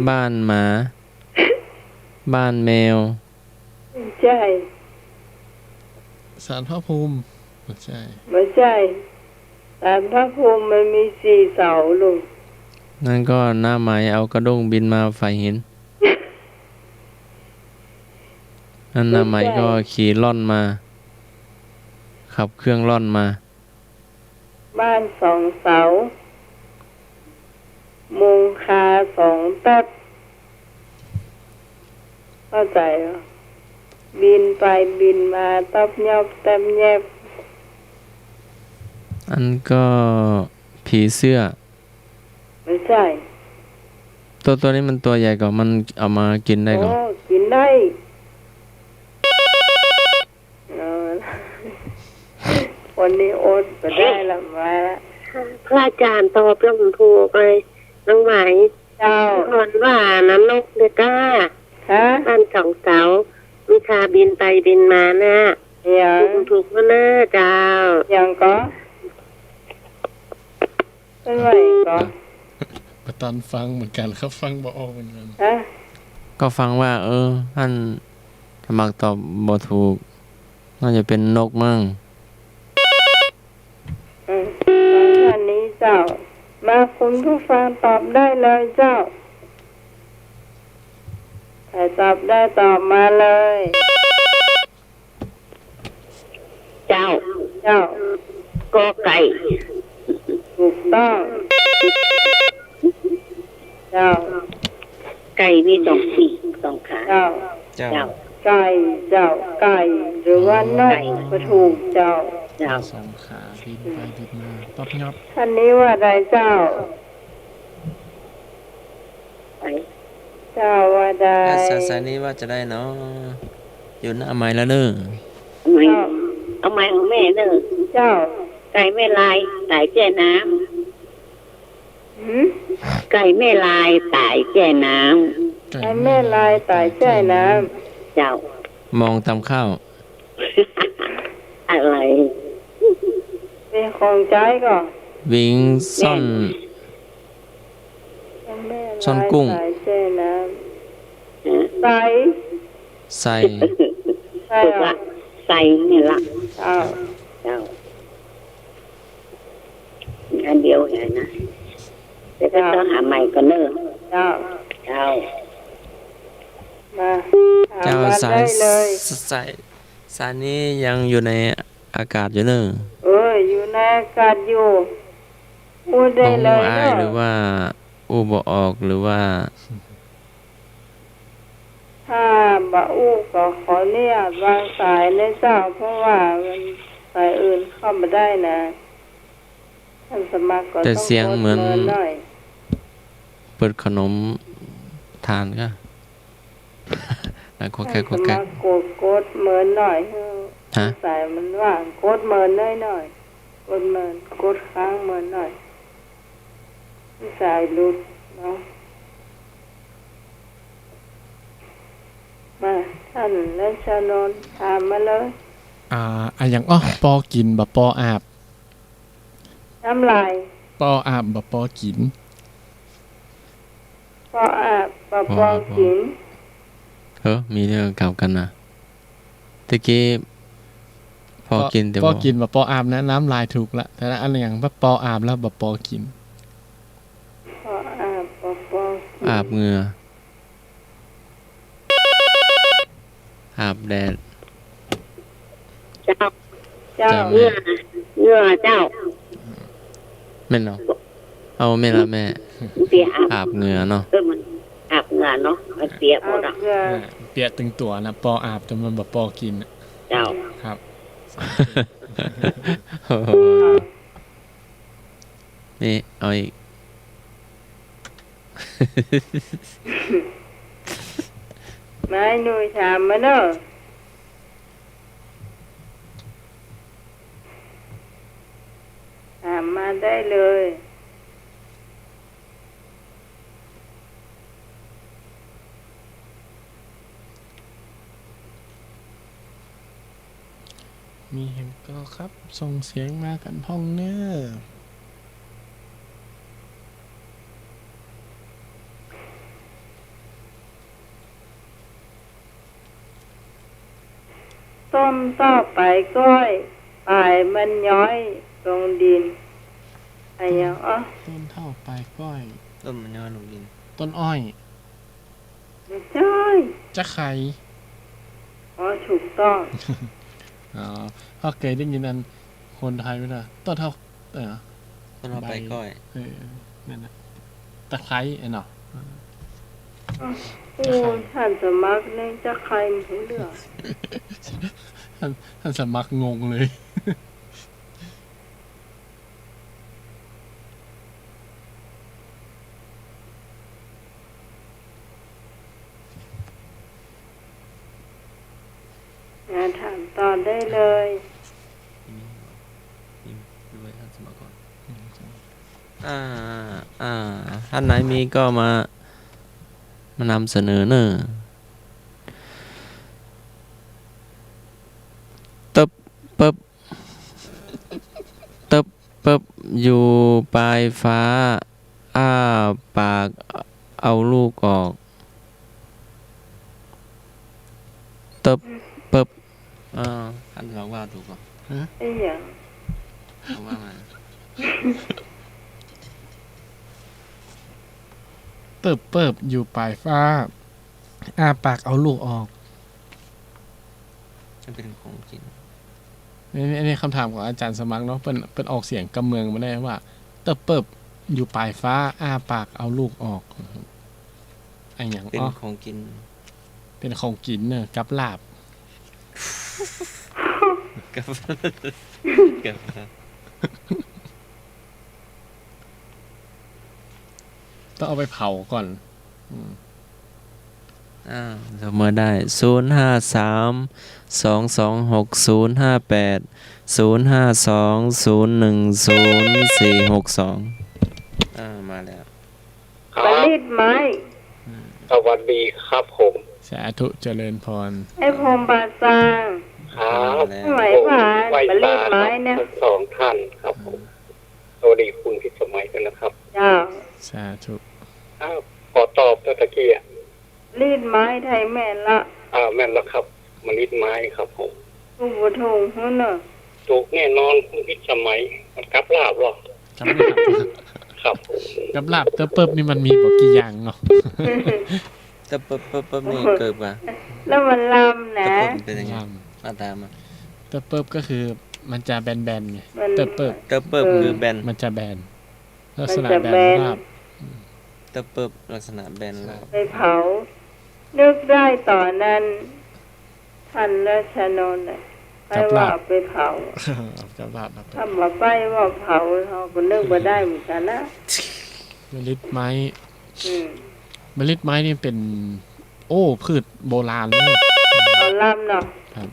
บ้านหมา บ้านแมว ใช่ สารพระภูมิไม่ใช่ ไม่ใช่ศาลพระภูมิมันมีสี่เสาลูก นั่นก็หน้าไม้เอากระด้งบินมาไฟหิน นั่นหน้าไม้ก็ขี่ล่อนมา ขับเครื่องล่อนมา บ้านสองเสามุงคาสองแต๊บเข้าใจเหรอบินไปบินมาตบยอบแต้มแยบ อันก็ผีเสื้อ ไม่ใช่ ตัวนี้มันตัวใหญ่กว่ามันเอามากินได้ก่อน กินได้วันนี้โอ๊ตก็ได้ละมาละ พระอาจารย์ตอบลงถูกเลยน้องไหม เจ้า คนว่านั้นนกเด็กก้า ฮะ บ้านสองเสามีคาบินไปบินมานะ อย่าง ถูกก็น่าเจ้า อย่างก็เป็นไรก็ ประตอนฟังเหมือนกันครับฟังบ่ออกเหมือนกัน ฮะ ก็ฟังว่า ท่านสมัครตอบบ่ถูก น่าจะเป็นนกมั่ง ฟังท่านนี้เจ้า มาคุณผู้ฟังตอบได้เลยเจ้าใครตอบได้ตอบมาเลย เจ้า เจ้า กอไก่ ถูกต้อง เจ้า ไก่มีสองปีกสองขา เจ้า เจ้า เจ้า ไก่เจ้า ไก่ หรือว่านกก็ถูกเจ้า เจ้า สองขาบินไปบินมาต้นยับ ท่านนี้ว่าใดเจ้า ไป เจ้าว่าใด สายนี้ว่าจะได้เนาะอยู่หน้าไม้แล้วเด้อ เอาไม้เอาแม่เนอะ เจ้า ก ไก่แม่ลายตายแก่น้ หืม ำไก่แม่ลายตายแก่น้ ไอ้แม่ลายตายแช่น้ ำเจ้าม องตามข้าว อะไร ำเป็นของใจก่อน วิ่งซ่อน ไอ้แม่ลาย ซ่อนกุ้ง ตายแช่น้ำใส่ ใส่ ใส่ ถูก อ่ะ ละใส่นี่ละ อ้าว เจ้าอันเดียวไงนะแต่ก็ต้องหาใหม่ก็เนอะ เจ้า เจ้า มาหา เจ้า มา สา ได้ ย เลย สายนี้ยังอยู่ในอากาศอยู่เนอะ อยู่ในอากาศอยู่พูดได้ บ่ เล ฮู้ ย อายหรือว่าอู้บ่ออกหรือว่า ถ้าบ่อู้ก็ขอเนี่ยบางสายในเจ้าเพราะว่ามันสายอื่นเข้ามาได้นะท่านสมัครก็ แต่ ต้อง เสียงเหมือน กดหน่อย เปิดขนมทานก็ แล้วก็ ท่าน แค่ ส ก็แค่ มัครกดเหมือนหน่อยเถอะ ฮะ สายมันว่างกดเหมือนหน่อยกดเหมือนกดค้างเหมือนหน่อยสายหลุดเนาะมาท่านและชานนท์ถามมาเลย อย่างปอกินบ่ปออาบ น้ำลาย ปออาบบ่ปอกิน พออาบปะปองกิน มีเรื่องเก่ากันนะตะกี้พอกินแต่ ปอ บ่ กินบ่ปออาบนะน้ำลายถูกละแต่ละอันอย่างว่าปออาบแล้วบ่ปอกิน พออาบปะปองกิน อาบเหงื่ออาบแดด เจ้า เจ้า เงื่อเงื่อเจ้า แม่นเนาะเอาแม่ละแม่ เปียอาบ อาบเหงื่อเนาะ มันอาบเหงื่อเนาะมันเปียหม อา ด บ อ่ะ เกลือ เปียกตึงตัวนะปออาบจนมันบ่ปอกินน่ะ เจ้า ครับ นี่เอาอีก มาให้หนุ่ยถามมาเนอะถามมาได้เลย มีเห็นก็ครับส่งเสียงมากันพ้องเนอร์ ต้มต่อไปก้อยปลายมันย้อยลงดินอะไรอย่างต้นเท่าปลายก้อย ต้นมันย้อนลงดิน ต้นอ้อย ไม่ใช่ จะไข่ ถูกต้อง เขาเคยได้ยินอันคนไทยไหมล่ะต้นเท่าต้นเอาไปก้อย นั่นนะตะไคร้ไอ้เนาะ โอ้ท่านสมัครเนี่ยจะใครไม่รู้เรื่อง ท่านสมัครงงเลย งานถามตอนได้เลย ด้วยท่านสมัครก่อนท่านไหนมีก็มานำเสนอเนอะตึบปึ๊บตึบปึ๊บอยู่ปลายฟ้าอ้าปากเอาลูกออกตึบปึ๊บท่านสมัครว่าถูกป่ะ ไอ้อย่าง ว่ามา เปิบอยู่ปลายฟ้าอ้าปากเอาลูกออก จะเป็นของจริง นี่คำถามของอาจารย์สมัครเนาะเป็นออกเสียงกำเมืองมาได้ว่าเปิบอยู่ปลายฟ้าอ้าปากเอาลูกออกไอ้อย่าง เป็นของกิน เป็นของกินเนอะกับลาบ กับ ต้องเอาไปเผาก่อน โทรมาได้053 226058 052010462มาแล้ว ประลิดไม้ สวัสดีครับผม สาธุเจริญพร ไอ้พรหมปราสาง ครับ สมัยผ่านประลิดไม้เนี่ย ทั้งสองท่านครับผมสวัสดีคุณพิสมัยกันนะครับ เจ้า สาธุ ขอตอบเมื่อตะกี้อ่ะ รีดไม้ไทยแม่นละ แม่นแล้วครับมันนิดไม้ครับผม ทุกบุทงหุ่นเนอะ ถูกแน่นอนคุณพิสมัยมันกลับลาบหรอ กับลาบ ครับผม กับลาบเตอเปิบนี่มันมีบอกกี่อย่างเนาะ แต่เปิบนี่เกิดป่ะ แล้วมันลำนะ เป็นยังไงมาตามมา เตอเปิบก็คือมันจะแบนๆไง มัน เตอเปิบ เตอเปิบคือแบน มันจะแบนลักษณะ มันจะ แบ แบ น น ราบ เตอเปิบลักษณะแบนแล้ว ไปเผา นึกได้ตอนนั้นท่านราชนนท์น่ะไปว่าไปเผา กับลาบครับ ถ้ามาไปว่าเผาเขาก็นึกมาได้เหมือนกันนะ มะลิดไม้ อืม มะลิดไม้นี่เป็น โอ้พืชโบราณเลย เอาลำเนาะ ครับ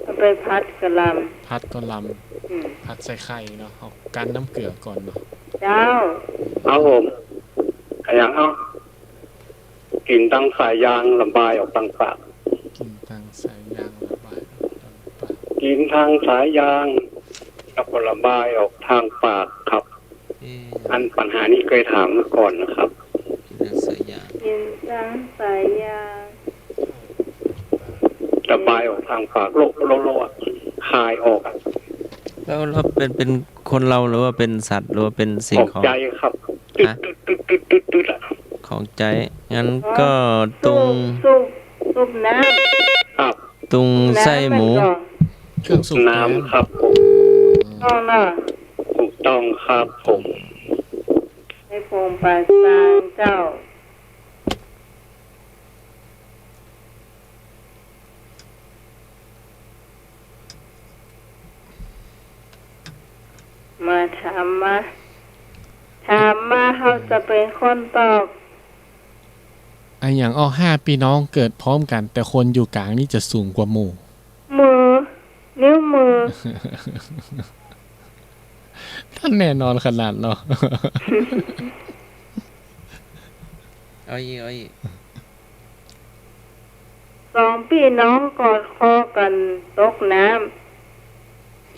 เอาไปพัดกับล พัดก็ล ำอืม ำพัดใส่ไข่เนาะเอากันน้ำเกลือก่อนเนาะ เจ้า ครับผมขยันเอากินตั้งสายยางลำบายออกตั้งปาก กินตังใส่ยางระบายออกทางปาก กินทางสายยางแล้วก็ระบายออกทางปากครับ อันปัญหานี้เคยถามมาก่อนนะครับ เสือยาง กินจังสายยาง ระบายออกทางปากโลอะคายออกอะ แล้วเราเป็นคนเราหรือว่าเป็นสัตว์หรือว่าเป็นสิ่ง ออก ของ ใจครับตึ๊ดตึ๊ดตึ๊ดตึ๊ดตึ๊ดอะ ของใจงั้นก็ตุง ซุปน้ ครับ ตุง ำ ไส้หมู น้ำนก่อน เครื่องสูบ น้ำครับผม ต้องเนาะ ถูกต้องครับผม ให้พงปราสางเจ้า มาถามมาเขาจะเป็นคนตอบ ไออย่าง5พี่น้องเกิดพร้อมกัน แต่คนอยู่กลางนี่จะสูงกว่าหมู่ มือ นิ้วมือ ท่านแน่นอนขนาดเนาะ เอาอีก สองพี่น้องกอดคอกันตกน้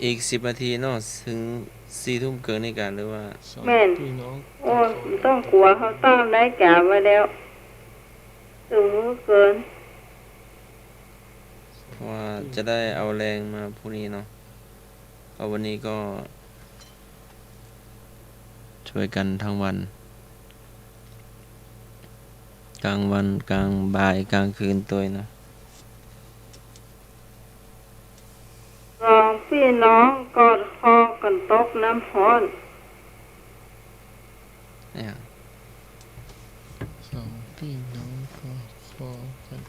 อีก10 นาทีเนาะถึง4 ทุ่มเกินในการหรือว่า ำแม่น พี่น้อง โอ้ยไม่ต้องกลัวเขาตั้งได้กาไว้แล้วถึงมือเกิน เพราะว่าจะได้เอาแรงมาพรุ่งนี้เนาะเพราะวันนี้ก็ ช่วยกันทั้งวัน กลางวันกลางบ่ายกลางคืนตัวเนาะ สองพี่น้องกอดคอกันตกน้ำฮ้อน เนี่ย สองพี่น้องก็ขอกัน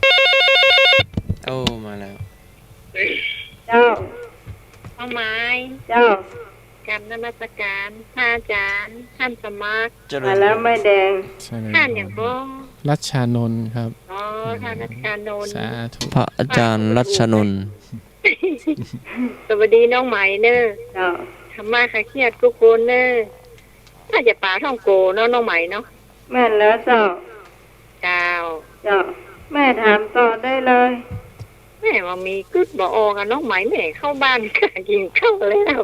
โอ้มาแล้ว เจ้า เอาไม้ เจ้า กับนมัสการพระอาจารย์ท่านสมัคร เจริ มา ญ แล้วไม่แดง ใช่เลย ท่านอย่างบ่ รัชชานนท์ครับ อ๋อท่านอาจารย์โนนท์ สาธุ พระอาจารย์รัชนนท์ สวัสดีน้องไหมเนอะ เจ้า ทำมาค่ะเครียดทุกคนเนอะน่าจะป่าท่องโกเนาะน้องไหมเนาะ แม่นแล้วเจ้า เจ้า เจ้า แม่ถามต่อได้เลย แม่ว่ามีกึดบ่ออกกันน้องไหมแม่เข้าบ้านค่ะกินข้าวแล้ว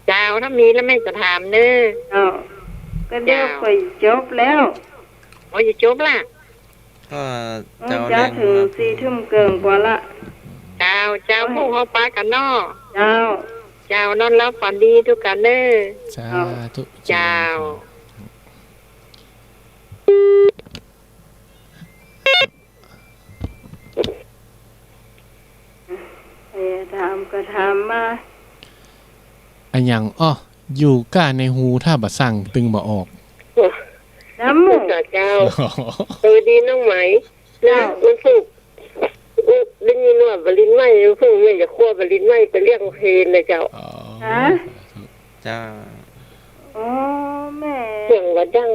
เจ้าถ้ามีแล้วแม่จะถามเนอะ เจ้า ก็เดี๋ยวไปจบแล้ว โอ้ยจะจบละ ก็จะเอาแร จะ ง ถึง มา 4 ทุ่มเกินกว่าละ เจ้าพวกเขาปากันเนาะ เจ้า เจ้านอนรับฝันดีทุกกันเนอะ สาธุ เจ้า ถามก็ถามมา อันอย่างอยู่ก้าในหูถ้าบะสั่งตึงบะออก น้ำหมู เจ้าสวัสดีน้องไหมนะมันสุกได้ยินว่าบรินไหมเพิ่งไม่จะคั่วบรินไหมไปเรียกเพลนเลยเจ้า ฮะ จ้า อ๋อแม่ เสียงว่าดัง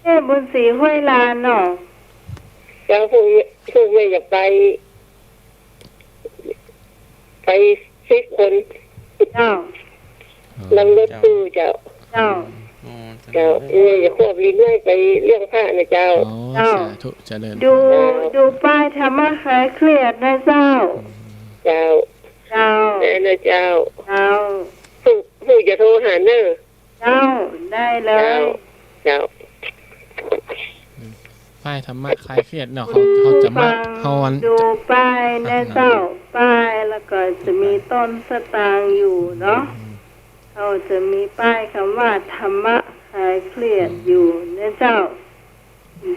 แม่บุญศรีห้วยลานเนาะ เจ้าผู้ไม่อยากไป10 คน เจ้า นั่งรถตู้เจ้า เจ้า อ๋อ เจ้าอย่าควบลิ้นไว้ไปเรื่องผ้านะเจ้า อ๋อ เจ้า สาธุเจริญ ดูป้ายธรรมะคลายเครียดนะเจ้า เจ้า เจ้า แม่นะเจ้า เจ้า ผู้จะโทรหาเนอะ เจ้าได้เล เจ้าย เจ้า ป้ายธรรมะคลายเครียดเนาะเขาจะมาเขาวัน ดูป้ายนะเจ้า ป้ายแล้วก็จะมีต้นสตางค์อยู่เนาะเขาจะมีป้ายคำว่าธรรมะคลายเครียดอยู่นะเจ้า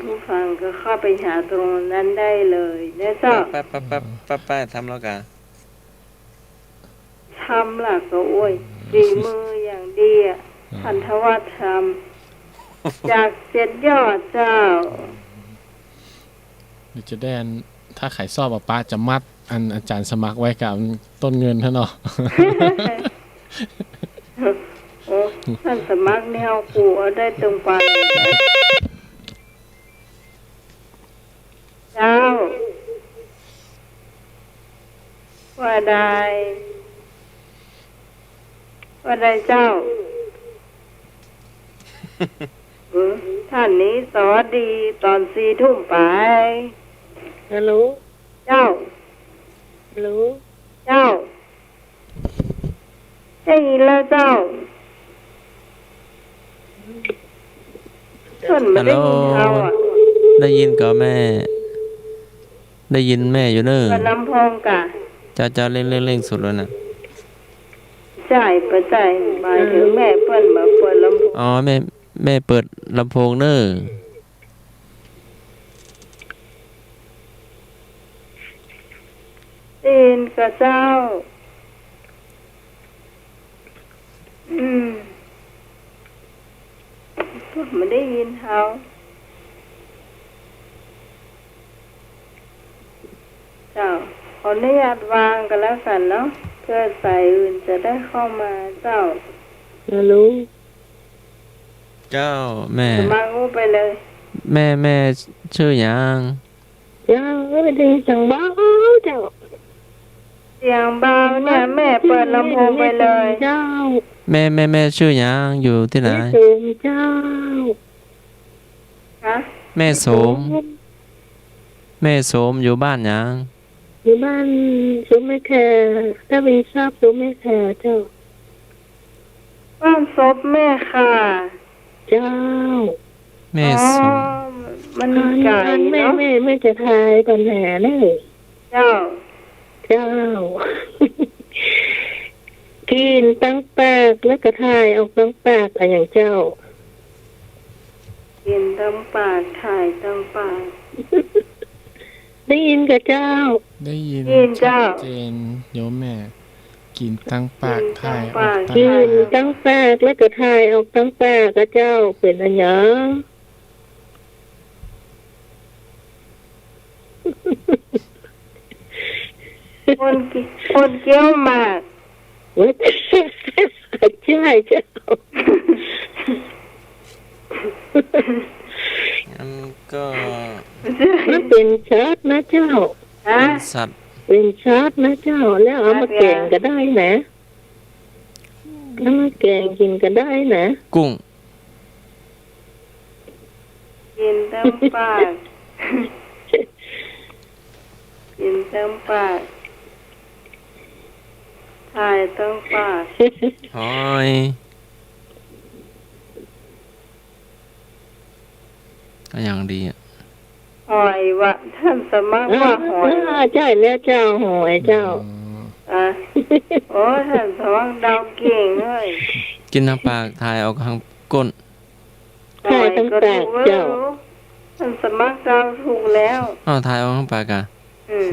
ผู้ฟังก็เข้าไปหาตรงนั้นได้เลยนะเจ้า ไปทำแล้วกัน ทำล่ะก็โอ้ยดีมืออย่างดีอ่ะทันทวัฒธรรมจาก7 ยอดเจ้า เดี๋ยวจะได้ถ้าขายซอบป้าจะมัดอาจารย์สมัครไว้กับต้นเงินท่านเนาะ โอ้ท่านสมัครแนวกูเอาได้ตรงไปเจ้าว่าได้เจ้าท่านนี้สวัสดีตอน4 ทุ่มไป ฮัลโหล เจ้า ฮัลโหล เจ้าได้ยินแล้วเจ้าท่านไม่ได้ยินเขาอ่ะ ได้ยินก็แม่ ได้ยินแม่อยู่เนอะ ก็ลำโพงกะ จะเร่งสุดแล้วนะ ใช่ประใจายหมายถึงแม่เปิ้นมาเปิดลำโพง อ๋อแม่เปิดลำโพงเนอะ ได้ยินกับเจ้าพูดไม่ได้ยินเขาเจ้าขออนุญาตวางกันแล้วกันเนาะเพื่อสายอื่นจะได้เข้ามาเจ้า ฮัลโหล เจ้าแม่ จะมางูไปเลย แม่ชื่อหยัง เจ้าไม่ได้จังบ้าเจ้า เสียงเบาเนี่ยแม่เปิดลำโพงไปเลย เจ้า แม่ชื่อหยังอยู่ที่ไหน แม่สูงเจ้า ฮะ แม่โสมอยู่บ้านหยัง อยู่บ้านสุมแม่แคถ้าเป็นทราบสุมแม่แคเจ้า บ้านศพแม่ค่ะ เจ้า แม่โสม มันไก่ แม่ เนาะ ไม่จะทายปัญหาเลย เจ้า เจ้า กินตั้งปากแล้วก็ทายเอาตั้งปากอะไรอย่างเจ้า กินตั้งปากถ่ายตั้งปาก ได้ยินกับเจ้า ได้ยิน เจ้า ชัดเจนโยมแม่ กินตั้งปากถ่ายออก กิ ตั้ง นตั้งปากแล้วก็ทายเอาตั้งปากกับเจ้าเป็นอะไรอย่าง คนเกี้ยวหมาก ว่าใช่เจ้า อันก็ มันเป็นชาร์ตนะเจ้า ฮะ สัตว์ เป็นชาร์ตนะเจ้า แล้วเอามาแกงก็ได้นะแล้วมาแกงกินก็ได้นะ กุ้ง กินตั้งปากกินตั้งปากถ่ายตั้งปาก หอยก็อย่างดีอ่ะ หอยวะท่านสมัครว่าหอย ใช่แล้วเจ้าหอยเจ้า อ่ะโอ้ท่านสมัครดาวเก่งเลย กินทางปากถ่ายออกทางก้น ถ่ายตั้งปากเจ้า ท่านสมัครดาวถูกแล้ว อ้าวถ่ายออกทางปากอ่ะ อืม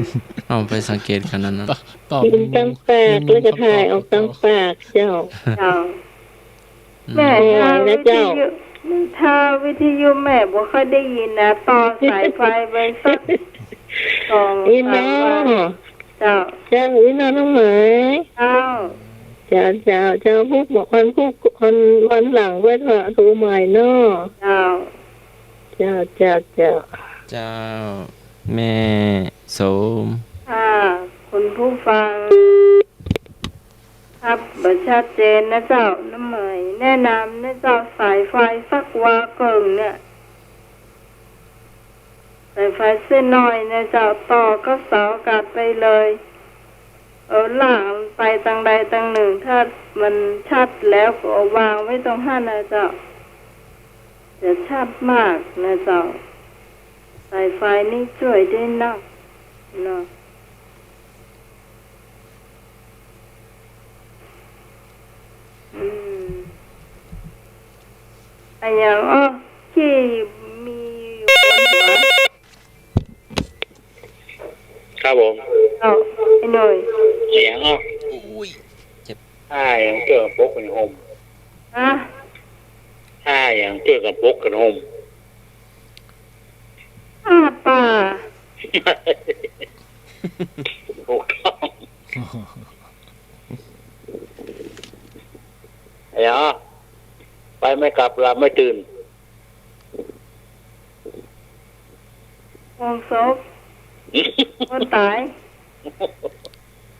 เอาไปสังเกตกันนั้นนะ ตอบ กินตั้งปากแล้วก็ถ่ายออกตั้งปากเจ้า เจ้า อืม แม่ถ้าวิทยุแม่บ่ค่อยได้ยินนะต่อสายไฟไปสักสอง อี สา น้อ มวันเจ้า เจ้าอีน้อน้องเหมย เจ้า เจ้าพวกบอกวันหลังไว้เถอะโทรใหม่เนาะ เจ้า เจ้า เจ้า แม่สม คุณผู้ฟังครับบัชัดเจนนะเจ้าน้ำเหมยแนะนำนะเจ้าสายไฟสักวาเกิงเนี่ยสายไฟเส้นน้อยนะเจ้าต่อก็เสากัดไปเลยล่างไปทางใดทางหนึ่งถ้ามันชัดแล้วก็วางไว้ตรงห้านะเจ้าจะชัดมากนะเจ้าสายไฟนี่ช่วยได้นักเนาะอันอย่างที่มีอยู่บนหัว ครับผม ไอ้หน่อย เสียงอุ้ยเจ็บ ถ้าอย่างเจอกับปกกันห่ม ฮะ ถ้าอย่างเจอกับปกกันห่ม ป่า ถูกต้องไอ้ไปไม่กลับหลับไม่ตื่น วงศพคนตาย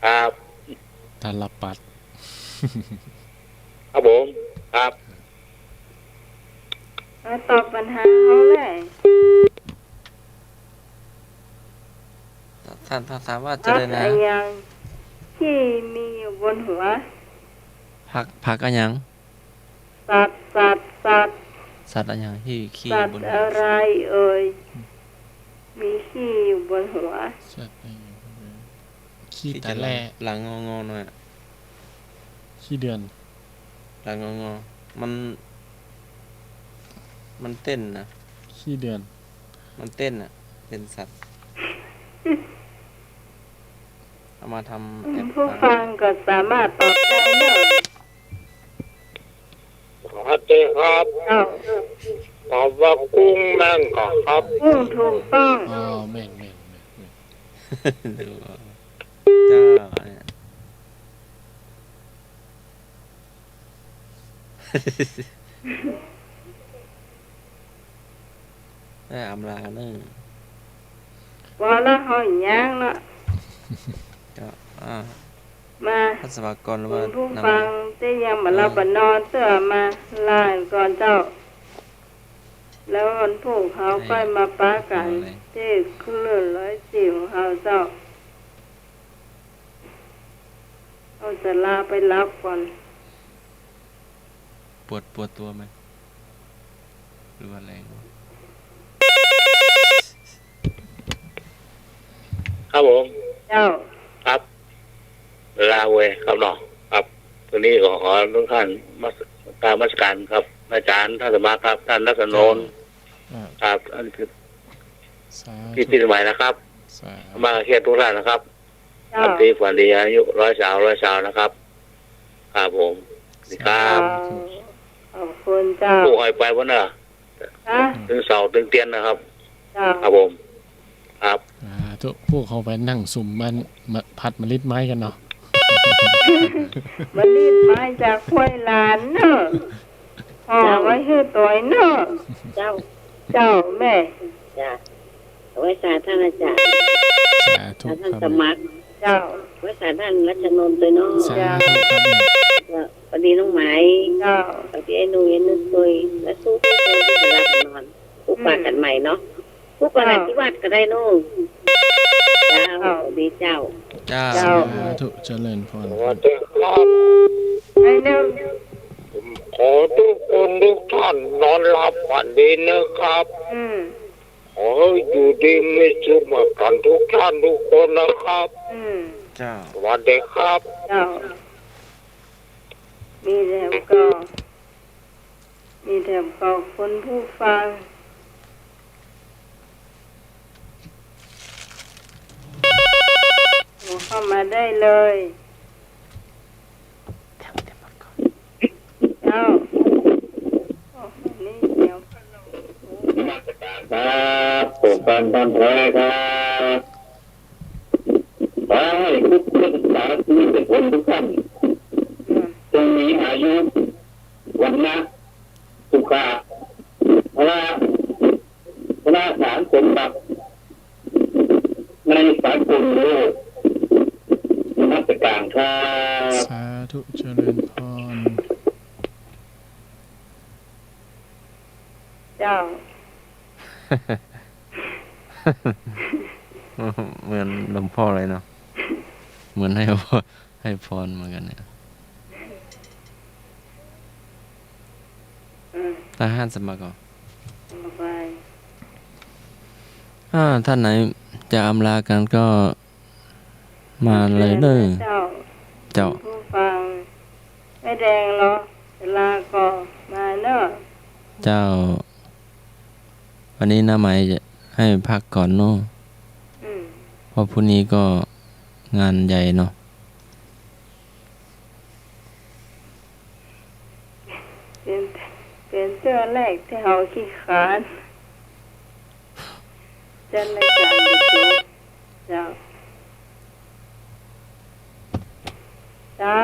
ครับ ตาลปัด ครับผมครับ ตอบปัญหาเขาเลย ท่านถามว่าจะเลยนะ อันอย่างที่มีอยู่บนหัว ผักอันหยัง สัตว์ สัตว์อันหยังที่ขี้ สัต บน ว์อะไรเอ่ยมีขี้อยู่บนหัว ขี้ ที่ ตา จะ แล่ หลังงอๆหน่อย ขี้เดือน หลังงอๆมันเต้นนะ ขี้เดือน มันเต้นอ่ะเป็นสัตว์เอามาทำแอป ผู้ฟังก็สามารถตอบได้เนอะ ครับเจครับ ตอบว่ากุ้งแม่งก่อนครับ ถูกต้อง อ๋อแม่ง ดูเจ้าเนี่ยได้อำลาเนอะ ว่าแล้วหอยย่างละ ก็มา พัสวกรหรือ คุ ว่า ณผู้ นำ ฟังที่ยังมารับบันนอนเตื่อมาลาก่อนเจ้า แล้ววันผู้เขาก็มาป้ากันที่คลื่น104ของเขาเจ้าเราจะลาไปรับก่อน ปวดตัวไหมหรือว่าแรงวะ ครับผม เจ้า ครับลาเวยครับเนาะครับวันนี้ขอทุกท่านตามมาสการครับอาจารย์ท่านสมาครับท่านนักนนท์ครับอันนี้คือ สา พี่สมัยนะครับ สา มาเชียร์ทุกท่านนะครับ เจ้า ครับที่ฝันดีอายุ100 สาวนะครับครับผมนี่ครับ ขอบคุณเจ้า ผู้หอยไปวันน่ะ นะ ถึงเสาถึงเตียนนะครับ เจ้า ครับผมครับ ทุกพวกเขาไปนั่งสุ่มมันพัดมะลิดไม้กันเนาะ มันรีดไม้จากห้วยหลานเนอะห่อไว้ให้ตัวเนอะ เจ้า เจ้าแม่ จ้ะไว้สาท่านอาจารย์ สาธุ ท่าน ครับ สมัคร เจ้า ไว้สาท่านรัชนนท์ตัวน้อง สาธุครับแม่ พอดีน้องหมาย เจ้า พอดีไอ้หนูยันนึกตัวและสู้ตัวที่จะรับนอนผู้ปากันใหม่เนาะผู้ปากันที่วัดก็ได้น้องเจ้าดีเจ้า เจ้า เจ้า สาธุเจริญพร สวัสดีครับ ไอ้หนึ่ง ขอทุกคนทุกท่านนอนหลับฝันดีนะครับ ขออยู่ดีมีสุขมากันทุกท่านทุกคนนะครับ เจ้า สวัสดีครับ เจ้า มีแล้วก็ มีแถมขอบคุณผู้ฟังโทรเข้ามาได้เลยเจ้าโอ้นี่เดี๋ยว ครับผมการทำแท้ครับขอให้ทุกคนสาธุทุกคนทุกท่านจงมีอายุวันนะสุขะพระสารสมบัติ นมัสการครับ สาธุเจริญพร เจ้า เหมือนหลวงพ่อเลยเนาะเหมือนให้พรเหมือนกันเนี่ยทหารสมัครก่อน ไป ท่านไหนจะอำลากันก็มาเลยเด้อ เจ้า เจ้า ผู้ฟังไม่แดงหรอกเวลาก็มาเนอะ เจ้า วันนี้น้าไหมจะให้พักก่อนเนาะ อืม เพราะพรุ่งนี้ก็งานใหญ่เนาะ เป็นเสื้อแรกที่เขาขี้ขานจัดรายการประชุมเจ้า เจ้า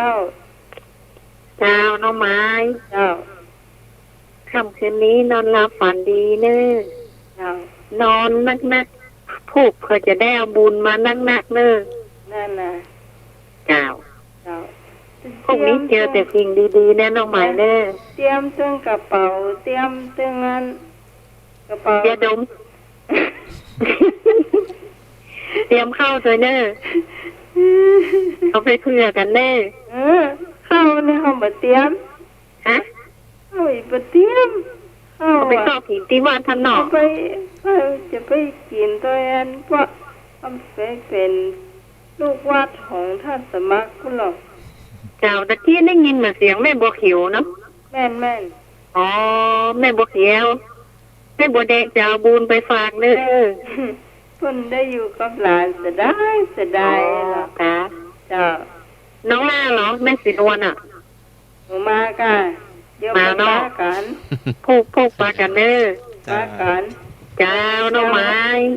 เจ้าน้องไม้ เจ้า ค่ำคืนนี้นอนหลับฝันดีเนอะ เจ้าน อนนักๆผูกเพื่อจะได้เอาบุญมานักๆเนอะ นั่นน่ะ เจ้า เจ้า พวกนี้เจอแต่สิ่งดีๆนะน้องไม้เนอะ เตรียมเครื่องกระเป๋าเตรียมเครื่องงานกระเป๋า อย่าดม เตรียมเข้าเลยเนอะเอาไปเพื่อกันเนอะ เข้าในห้องบะเตรียม ฮะ เข้าอีกบะเตรียมเข้า เอาไปเข้าผีที่ว่าท่านหนอ เอาไปจะไปกินตัวอันเพราะทำเป็นลูกวัดของท่านสมัครคุณหรอก เจ้าตะกี้ได้ยินเหมือนเสียงแม่บัวเขียวเนาะ แม่น อ๋อแม่บัวเขียวแม่บัวแดงจะเอาบุญไปฝากเนอะ เพิ่นได้อยู่กับหลานเสียดายล่ะ ค่ะ เจ้า น้องล่าเหรอแม่สินวลอ่ะ หนูมากันเดี๋ยวมากัน พูกมากันเนอะ มากัน เจ้าน้องไม้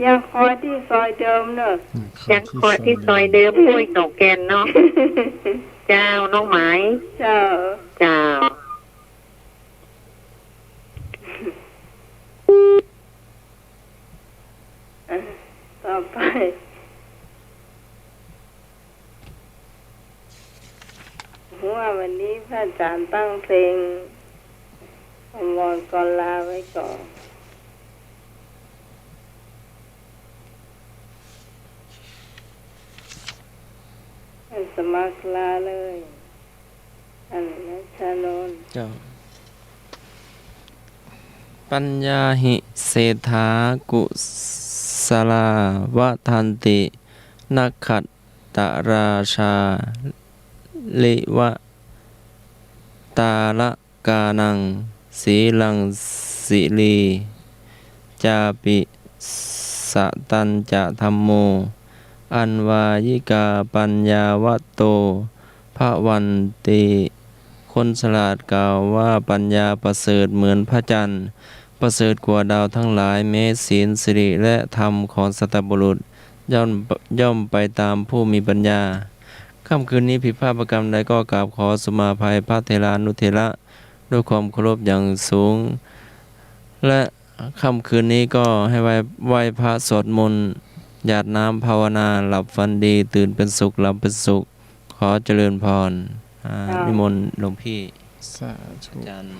ยังคอยที่ซอยเดิมเนอะ ยังคอยที่ซอยเดิมห้วยเก่าแกนเนาะเจ้าน้องไม้ เจ้า เจ้า ต่อไปว่าวันนี้พระอาจารย์ตั้งเพลงอมรกรลาไว้ก่อนให้สมัครลาเลยอันนัชนนท์ เจ้า ปัญญาหิเศรษฐากุสลาวะทันตินักขัตตราชาลิวะตาละกานังสีลังสิลีจาปิสะตัญจะธัมโมอันวายิกาปัญญาวัตโตภวันติคนฉลาดกล่าวว่าปัญญาประเสริฐเหมือนพระจันทร์ประเสริฐกว่าดาวทั้งหลายแม้ศีลสิริและธรรมของสัตบุรุษย่อมไปตามผู้มีปัญญาค่ำคืนนี้ผิดพลาดประการใดก็กราบขอสุมาภัยพระเทรานุเทระด้วยความเคารพอย่างสูง และค่ำคืนนี้ก็ให้ไหว้พระสวดมนต์หยาดน้ำภาวนาหลับฝันดีตื่นเป็นสุขหลับเป็นสุขขอเจริญพรนิมนต์หลวงพี่ สาธุ อาจารย์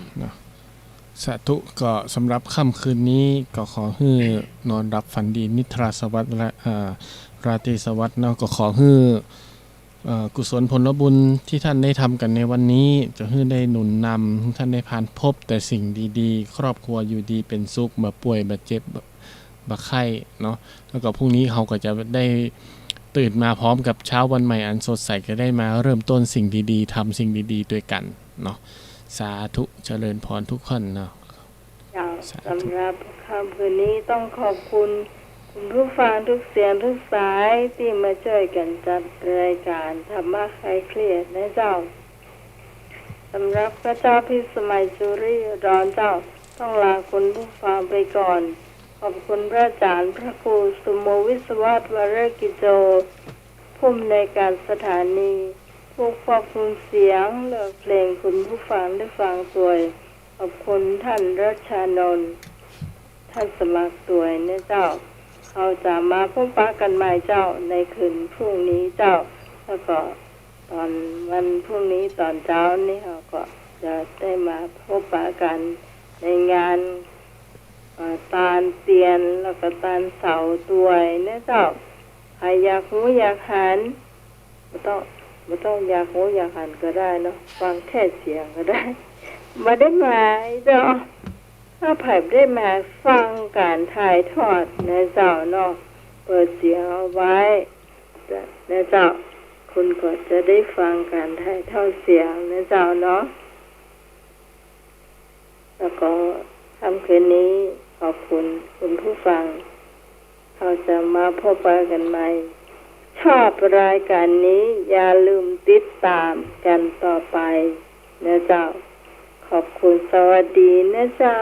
สาธุก็สำหรับค่ำคืนนี้ก็ขอให้นอนรับฝันดีนิทราสวัสดิ์และราตรีสวัสดิ์เนาะก็ขอให้กุศลผลบุญที่ท่านได้ทำกันในวันนี้จะให้ได้หนุนนำให้ท่านได้ผ่านพบแต่สิ่งดีๆ ครอบครัวอยู่ดีเป็นสุขบ่ป่วยบ่เจ็บบ่ไข้เนาะแล้วก็พรุ่งนี้เขาก็จะได้ตื่นมาพร้อมกับเช้าวันใหม่อันสดใสก็ได้มาเริ่มต้นสิ่งดีๆทำสิ่งดีๆด้วยกันเนาะสาธุเจริญพรทุกคนเนาะ เจ้าสำหรับค่ำคืนนี้ต้องขอบคุณคุณผู้ฟังทุกเสียงทุกสายที่มาช่วยกันจัดรายการธรรมะคลายเครียดนะเจ้าสำหรับพระเจ้าพิสมัยจุรีดอนเจ้าต้องลาคุณผู้ฟังไปก่อนขอบคุณพระอาจารย์พระครูสุโมวิศวัตวรกิจโจผู้อำนวยการสถานีผู้ควบคุมเสียงเลือกเพลงคุณผู้ฟังได้ฟังสวยขอบคุณท่านรัชานนท์ท่านสมัครสวยนะเจ้า เราจะมาพบปะกันใหม่เจ้าในคืนพรุ่งนี้เจ้าแล้วก็ตอนวันพรุ่งนี้ตอนเช้านี่เราก็จะได้มาพบปะกันในงานตาลเตียนแล้วก็ตาลเสาตัวเนี่ยเจ้าใครอยากหูอยากหันไม่ต้องอยากหูอยากหันก็ได้เนาะฟังแค่เสียงก็ได้มาได้มาเจ้าถ้าไผ่ได้มาฟังการถ่ายทอดในเจ้าเนาะเปิดเสียงเอาไว้ในเจ้าคุณก็จะได้ฟังการถ่ายทอดเสียงในเจ้าเนาะแล้วก็ค่ำคืนนี้ขอบคุณคุณผู้ฟังเราจะมาพบกันใหม่ชอบรายการนี้อย่าลืมติดตามกันต่อไปนะเจ้าขอบคุณสวัสดีนะเจ้า